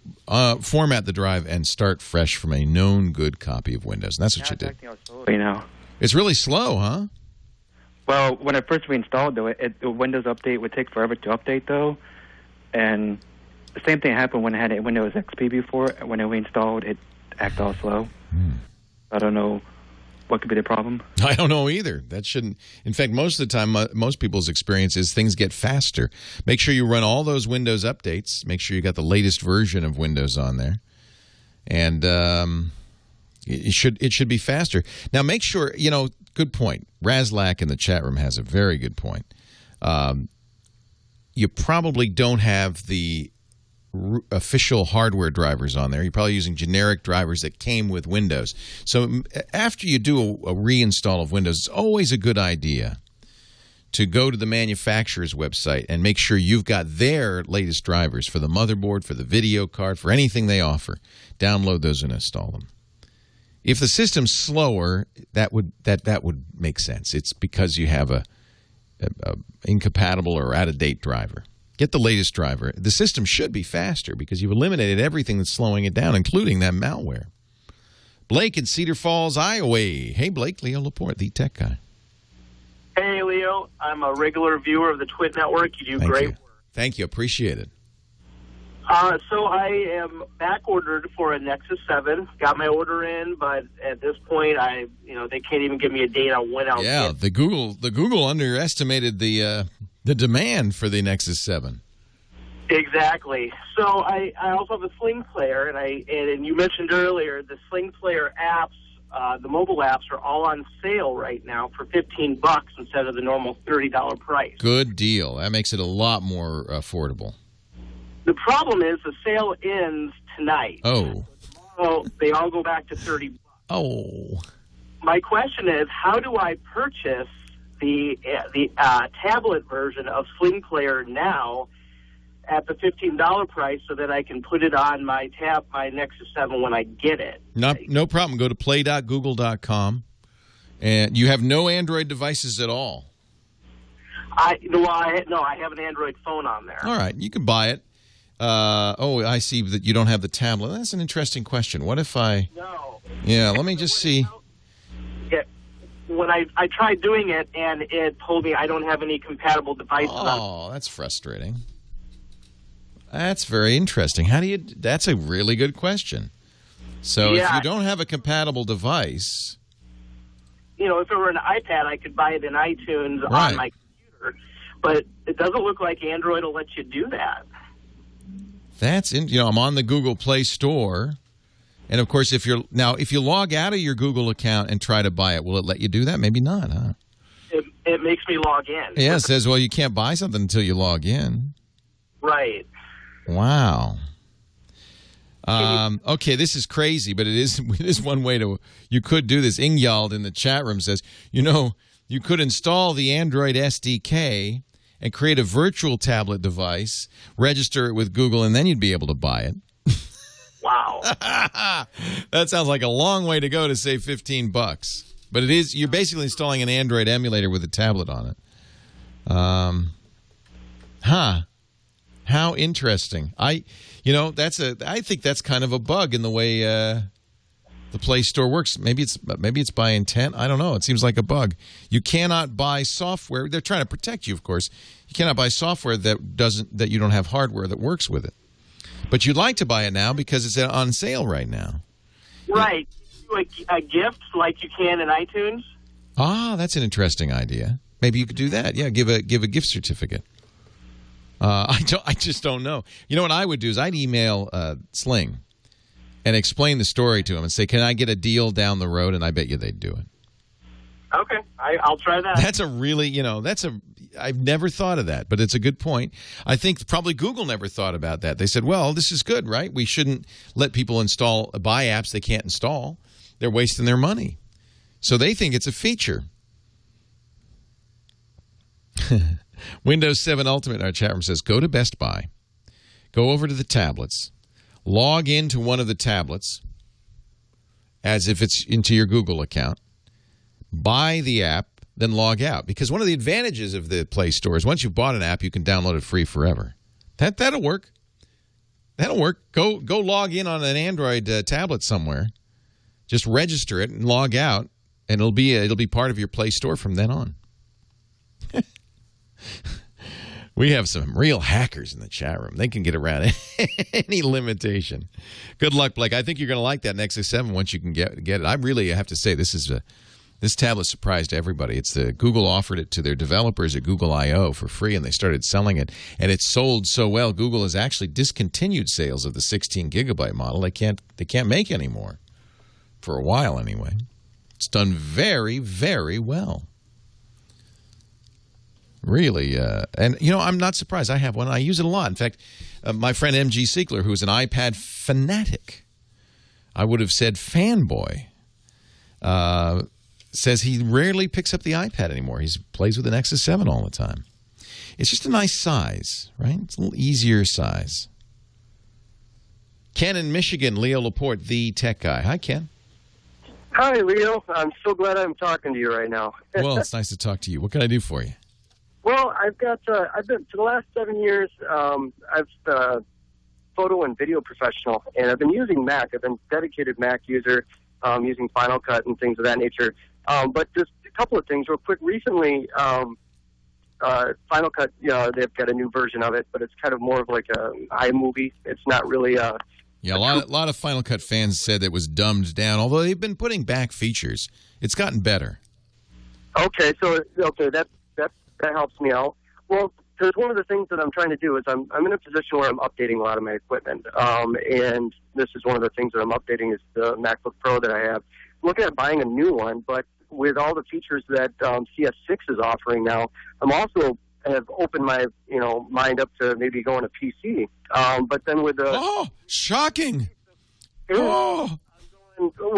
S3: format the drive and start fresh from a known good copy of Windows. And that's what you did.
S6: You know,
S3: it's really slow, huh?
S6: Well, when I first reinstalled, though, the Windows update would take forever to update, though. And the same thing happened when I had a Windows XP before. When I reinstalled, it acted all slow. I don't know what could be the problem.
S3: I don't know either. That shouldn't. In fact, most of the time, most people's experience is things get faster. Make sure you run all those Windows updates. Make sure you got the latest version of Windows on there, and it should be faster. Now, make sure Good point. Razlak in the chat room has a very good point. You probably don't have the official hardware drivers on there. You're probably using generic drivers that came with Windows. So after you do a reinstall of Windows, it's always a good idea to go to the manufacturer's website and make sure you've got their latest drivers for the motherboard, for the video card, for anything they offer. Download those and install them. If the system's slower, that would make sense. It's because you have incompatible or out-of-date driver. Get the latest driver. The system should be faster because you've eliminated everything that's slowing it down, including that malware. Blake in Cedar Falls, Iowa. Hey, Blake, Leo Laporte, the tech guy.
S7: Hey, Leo. I'm a regular viewer of the TWiT network. You do great work.
S3: Thank you. Appreciate it.
S7: So I am back ordered for a Nexus 7. Got my order in, but at this point, they can't even give me a date on when I'll
S3: Yeah,
S7: get
S3: the Google underestimated the demand for the Nexus 7.
S7: Exactly. So I also have a Sling Player, and you mentioned earlier the Sling Player apps, the mobile apps are all on sale right now for $15 instead of the normal $30 price.
S3: Good deal. That makes it a lot more affordable.
S7: The problem is the sale ends tonight.
S3: Oh.
S7: So they all go back to $30.
S3: Oh.
S7: My question is, how do I purchase the tablet version of Sling Player now at the $15 price so that I can put it on my Nexus 7 when I get it?
S3: No problem. Go to play.google.com, and you have no Android devices at all.
S7: I have an Android phone on there.
S3: All right, you can buy it. I see that you don't have the tablet. That's an interesting question. What if I...
S7: No.
S3: Yeah, let me just see.
S7: When I tried doing it, and it told me I don't have any compatible devices.
S3: Oh, that's frustrating. That's very interesting. That's a really good question. So if you don't have a compatible device...
S7: if it were an iPad, I could buy it in iTunes on my computer. But it doesn't look like Android will let you do that.
S3: I'm on the Google Play Store, and of course, if you log out of your Google account and try to buy it, will it let you do that? Maybe not, huh?
S7: It makes me log in.
S3: Yeah, it says, well, you can't buy something until you log in.
S7: Right.
S3: Wow. Okay, this is crazy, but it is one way you could do this. Ingyald in the chat room says, you could install the Android SDK and create a virtual tablet device, register it with Google, and then you'd be able to buy it.
S7: Wow.
S3: That sounds like a long way to go to save $15. But you're basically installing an Android emulator with a tablet on it. How interesting. I think that's kind of a bug in the way the Play Store works. Maybe it's by intent. I don't know. It seems like a bug. You cannot buy software. They're trying to protect you, of course. You cannot buy software that you don't have hardware that works with it. But you'd like to buy it now because it's on sale right now.
S7: Right. A gift like you can in iTunes?
S3: Ah, that's an interesting idea. Maybe you could do that. Yeah, give a gift certificate. I just don't know. You know what I would do is I'd email Sling and explain the story to him and say, can I get a deal down the road? And I bet you they'd do it.
S7: Okay, I'll try that.
S3: That's a really, I've never thought of that, but it's a good point. I think probably Google never thought about that. They said, well, this is good, right? We shouldn't let people buy apps they can't install. They're wasting their money. So they think it's a feature. Windows 7 Ultimate in our chat room says, go to Best Buy, go over to the tablets, log into one of the tablets as if it's into your Google account, buy the app, then log out. Because one of the advantages of the Play Store is once you've bought an app, you can download it free forever. That'll work. That'll work. Go log in on an Android tablet somewhere. Just register it and log out, and it'll be part of your Play Store from then on. We have some real hackers in the chat room. They can get around any limitation. Good luck, Blake. I think you're going to like that Nexus 7 once you can get it. I have to say this tablet surprised everybody. Google offered it to their developers at Google I/O for free, and they started selling it. And it sold so well, Google has actually discontinued sales of the 16-gigabyte model. They can't make any more for a while anyway. It's done very, very well. Really, and I'm not surprised. I have one. I use it a lot. In fact, my friend M.G. Siegler, who's an iPad fanatic, I would have said fanboy, says he rarely picks up the iPad anymore. He plays with the Nexus 7 all the time. It's just a nice size, right? It's a little easier size. Ken in Michigan, Leo Laporte, the tech guy. Hi, Ken.
S8: Hi, Leo. I'm so glad I'm talking to you right now.
S3: Well, it's nice to talk to you. What can I do for you?
S5: Well, I've been for the last 7 years. I've photo and video professional, and I've been using Mac. I've been a dedicated Mac user, using Final Cut and things of that nature. But just a couple of things real quick. Recently, Final Cut, they've got a new version of it, but it's kind of more of like a iMovie. It's not really
S3: Yeah, a lot of Final Cut fans said it was dumbed down, although they've been putting back features. It's gotten better.
S5: Okay, that helps me out. Well, because one of the things that I'm trying to do is I'm in a position where I'm updating a lot of my equipment, and this is one of the things that I'm updating is the MacBook Pro that I have. I'm looking at buying a new one, but with all the features that CS6 is offering now, I'm also have opened my mind up to maybe going to PC. But then with the
S3: shocking.
S5: What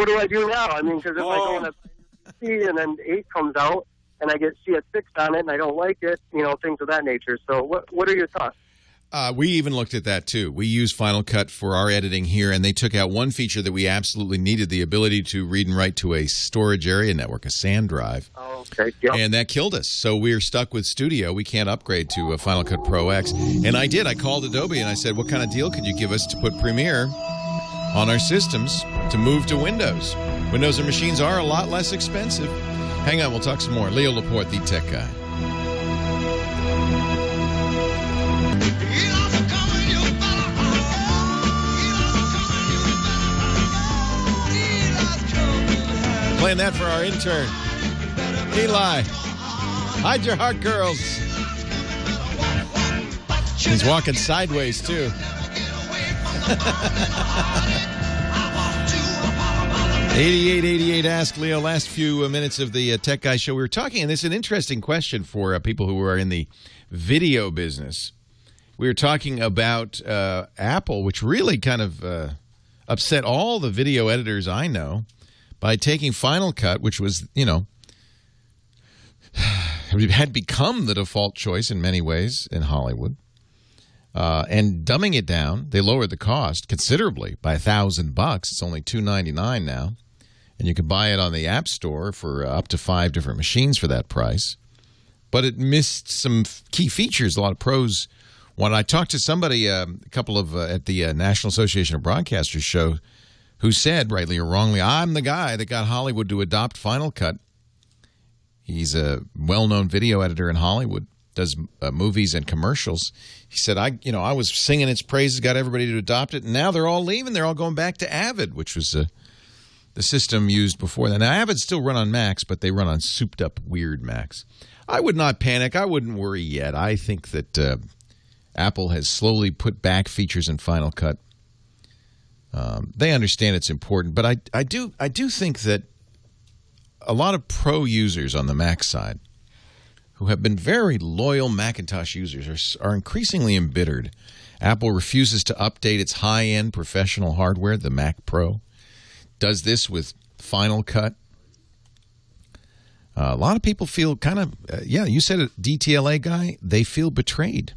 S5: do I do now? I mean, because if I go on a PC and then 8 comes out and I get CS6 on it and I don't like it, things of that nature. So what are your thoughts?
S3: We even looked at that, too. We use Final Cut for our editing here, and they took out one feature that we absolutely needed, the ability to read and write to a storage area network, a SAM drive.
S5: Oh, okay. Yep.
S3: And that killed us. So we're stuck with Studio. We can't upgrade to Final Cut Pro X. And I did. I called Adobe, and I said, what kind of deal could you give us to put Premiere on our systems to move to Windows? Windows and machines are a lot less expensive. Hang on. We'll talk some more. Leo Laporte, the tech guy. Playing that for our intern, Eli. Hide your heart, girls. He's walking sideways, too. 8888 Ask Leo. Last few minutes of the Tech Guy Show. We were talking, and it's an interesting question for people who are in the video business. We were talking about Apple, which really kind of upset all the video editors I know, by taking Final Cut, which was, had become the default choice in many ways in Hollywood, and dumbing it down. They lowered the cost considerably by $1,000. It's only $299 now, and you can buy it on the App Store for up to 5 different machines for that price. But it missed some key features. A lot of pros. When I talked to somebody, a couple of at the National Association of Broadcasters show, who said, rightly or wrongly, I'm the guy that got Hollywood to adopt Final Cut. He's a well-known video editor in Hollywood, does movies and commercials. He said, I was singing its praises, got everybody to adopt it, and now they're all leaving. They're all going back to Avid, which was the system used before that. Now, Avid's still run on Macs, but they run on souped-up, weird Macs. I would not panic. I wouldn't worry yet. I think that Apple has slowly put back features in Final Cut. They understand it's important, but I do think that a lot of pro users on the Mac side who have been very loyal Macintosh users are increasingly embittered. Apple refuses to update its high-end professional hardware, the Mac Pro. Does this with Final Cut. A lot of people feel kind of, you said it, DTLA guy, they feel betrayed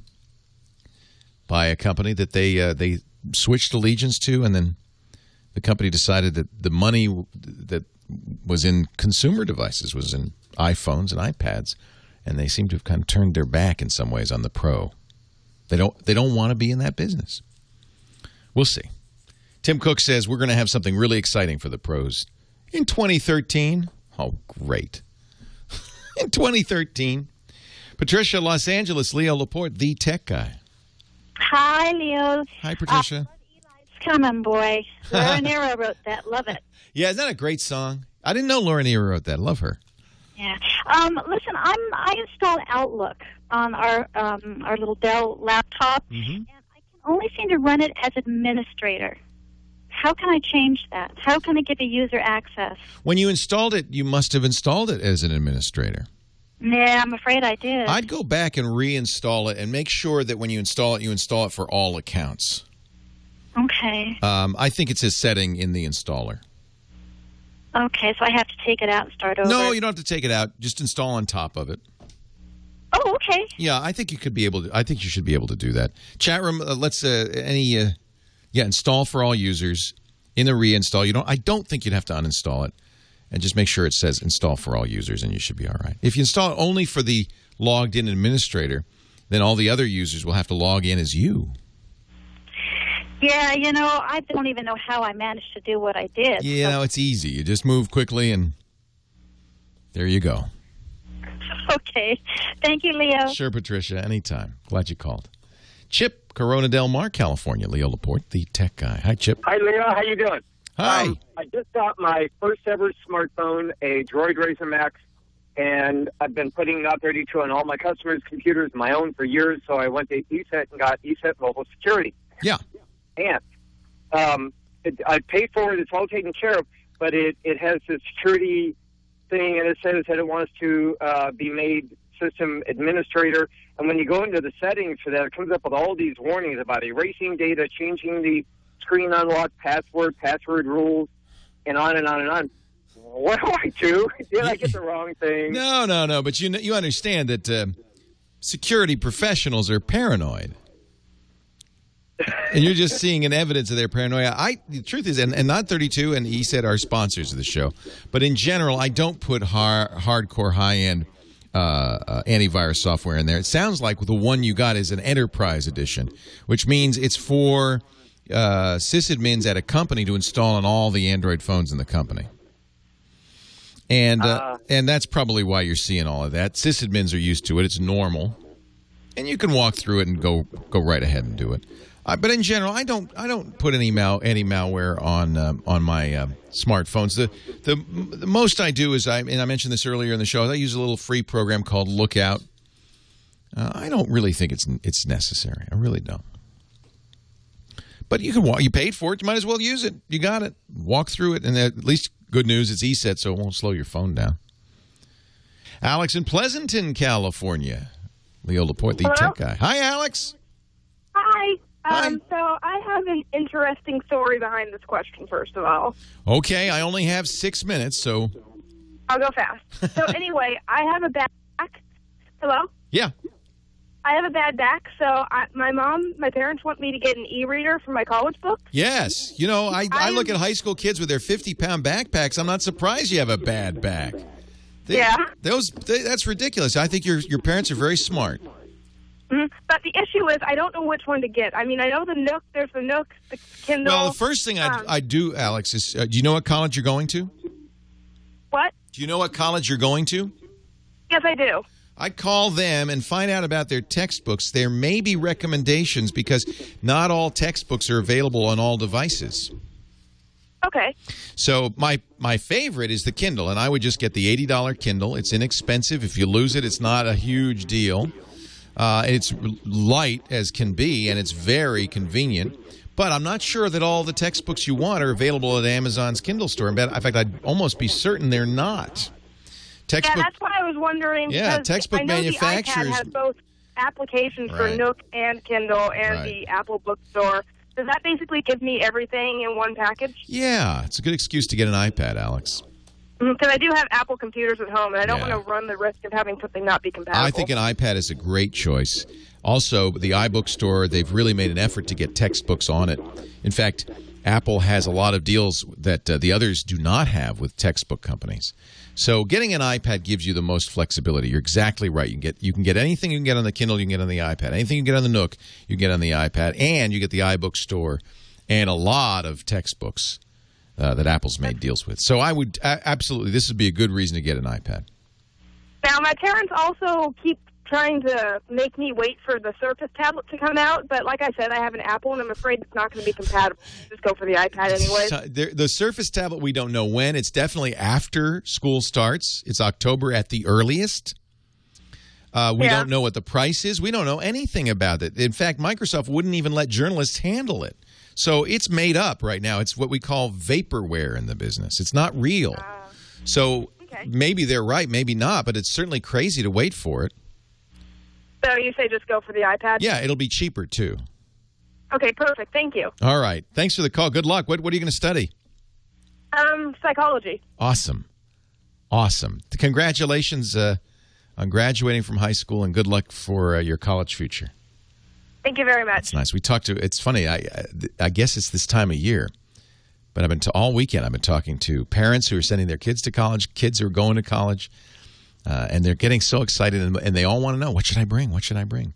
S3: by a company that they switched allegiance to, and then the company decided that the money that was in consumer devices was in iPhones and iPads, and they seem to have kind of turned their back in some ways on the Pro. They don't want to be in that business. We'll see. Tim Cook says we're going to have something really exciting for the pros in 2013. Oh, great. In 2013. Patricia, Los Angeles, Leo Laporte, the tech guy.
S8: Hi, Leo.
S3: Hi, Patricia.
S8: Eli's coming, boy. Laura Nero wrote that. Love it.
S3: Yeah, isn't that a great song? I didn't know Laura Nero wrote that. Love her.
S8: Yeah. Listen, I installed Outlook on our little Dell laptop, and I can only seem to run it as administrator. How can I change that? How can I give a user access?
S3: When you installed it, you must have installed it as an administrator.
S8: Yeah, I'm afraid I did.
S3: I'd go back and reinstall it and make sure that when you install it for all accounts.
S8: Okay.
S3: I think it's a setting in the installer.
S8: Okay, so I have to take it out and start over?
S3: No, you don't have to take it out. Just install on top of it.
S8: Oh, okay.
S3: Yeah, I think you could be able to. I think you should be able to do that. Chat room, let's install for all users in the reinstall. I don't think you'd have to uninstall it, and just make sure it says install for all users, and you should be all right. If you install it only for the logged in administrator, then all the other users will have to log in as you.
S8: Yeah, I don't even know how I managed to do what I did.
S3: Yeah, it's easy. You just move quickly, and there you go.
S8: Okay. Thank you, Leo.
S3: Sure, Patricia. Anytime. Glad you called. Chip, Corona Del Mar, California. Leo Laporte, the tech guy. Hi, Chip.
S9: Hi, Leo. How you doing?
S3: Hi.
S9: I just got my first ever smartphone, a Droid Razr Max, and I've been putting Not32 on all my customers' computers, my own, for years, so I went to ESET and got ESET Mobile Security.
S3: Yeah.
S9: And I paid for it. It's all taken care of, but it has this security thing, and it says that it wants to be made system administrator. And when you go into the settings for that, it comes up with all these warnings about erasing data, changing the screen unlock, password rules, and on and on and on. What do I do? Did I get the wrong thing?
S3: No. But you understand that security professionals are paranoid. And you're just seeing an evidence of their paranoia. The truth is, and Not32 and ESET are sponsors of the show, but in general, I don't put hardcore, high-end antivirus software in there. It sounds like the one you got is an enterprise edition, which means it's for sysadmins at a company to install on all the Android phones in the company. And that's probably why you're seeing all of that. Sysadmins are used to it. It's normal. And you can walk through it and go right ahead and do it. But in general, I don't put any malware on my smartphones. The most I do is I mentioned this earlier in the show. I use a little free program called Lookout. I don't really think it's necessary. I really don't. But you paid for it. You might as well use it. You got it. Walk through it, and at least good news, it's ESET, so it won't slow your phone down. Alex in Pleasanton, California. Leo Laporte, the tech guy. Hi, Alex.
S10: Hi. So I have an interesting story behind this question, first of all.
S3: Okay, I only have 6 minutes, so...
S10: I'll go fast. So anyway, I have a bad back. Hello?
S3: Yeah.
S10: I have a bad back, so my parents want me to get an e-reader for my college book.
S3: Yes. I look at high school kids with their 50-pound backpacks. I'm not surprised you have a bad back. That's ridiculous. I think your parents are very smart.
S10: Mm-hmm. But the issue is I don't know which one to get. I mean, I know the Nook. There's the Nook, the Kindle.
S3: Well, the first thing I do, Alex, is do you know what college you're going to?
S10: What?
S3: Do you know what college you're going to?
S10: Yes, I do.
S3: I'd call them and find out about their textbooks. There may be recommendations because not all textbooks are available on all devices.
S10: Okay.
S3: So my favorite is the Kindle, and I would just get the $80 Kindle. It's inexpensive. If you lose it, it's not a huge deal. It's light as can be, and it's very convenient. But I'm not sure that all the textbooks you want are available at Amazon's Kindle store. In fact, I'd almost be certain they're not.
S10: Yeah, that's what I was wondering.
S3: Yeah, textbook
S10: I know
S3: manufacturers.
S10: The iPad has both applications for Nook and Kindle and the Apple Bookstore. Does that basically give me everything in one package?
S3: Yeah, it's a good excuse to get an iPad, Alex.
S10: Because I do have Apple computers at home, and I don't want to run the risk of having something not be compatible.
S3: I think an iPad is a great choice. Also, the iBook store, they've really made an effort to get textbooks on it. In fact, Apple has a lot of deals that the others do not have with textbook companies. So getting an iPad gives you the most flexibility. You're exactly right. You can get anything you can get on the Kindle, you can get on the iPad. Anything you can get on the Nook, you can get on the iPad. And you get the iBook store and a lot of textbooks that Apple's made deals with. So I would absolutely, this would be a good reason to get an iPad.
S10: Now, my parents also keep trying to make me wait for the Surface tablet to come out, but like I said, I have an Apple, and I'm afraid it's not going to be compatible. Just go for the iPad anyway.
S3: The Surface tablet, we don't know when. It's definitely after school starts. It's October at the earliest. We don't know what the price is. We don't know anything about it. In fact, Microsoft wouldn't even let journalists handle it. So it's made up right now. It's what we call vaporware in the business. It's not real. So maybe they're right, maybe not, but it's certainly crazy to wait for it.
S10: So you say just go for the iPad?
S3: Yeah, it'll be cheaper, too.
S10: Okay, perfect. Thank you.
S3: All right. Thanks for the call. Good luck. What are you going to study?
S10: Psychology.
S3: Awesome. Congratulations on graduating from high school, and good luck for your college future.
S10: Thank you very much.
S3: It's nice. It's funny. I guess it's this time of year, but all weekend I've been talking to parents who are sending their kids to college, kids who are going to college. And they're getting so excited, and they all want to know, what should I bring? What should I bring?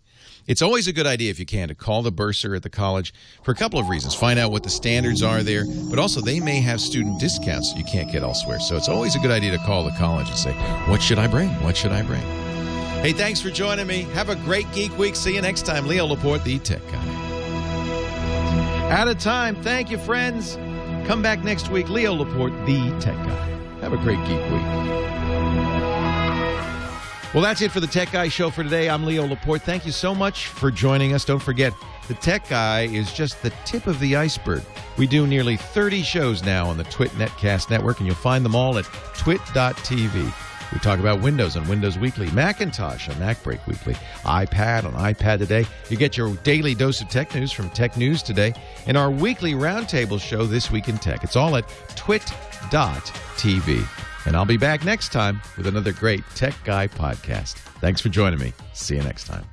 S3: It's always a good idea, if you can, to call the bursar at the college for a couple of reasons. Find out what the standards are there, but also they may have student discounts you can't get elsewhere. So it's always a good idea to call the college and say, what should I bring? What should I bring? Hey, thanks for joining me. Have a great Geek Week. See you next time. Leo Laporte, the Tech Guy. Out of time. Thank you, friends. Come back next week. Leo Laporte, the Tech Guy. Have a great Geek Week. Well, that's it for the Tech Guy Show for today. I'm Leo Laporte. Thank you so much for joining us. Don't forget, the Tech Guy is just the tip of the iceberg. We do nearly 30 shows now on the TWiT Netcast Network, and you'll find them all at twit.tv. We talk about Windows on Windows Weekly, Macintosh on MacBreak Weekly, iPad on iPad Today. You get your daily dose of tech news from Tech News Today, and our weekly roundtable show, This Week in Tech. It's all at twit.tv. And I'll be back next time with another great Tech Guy podcast. Thanks for joining me. See you next time.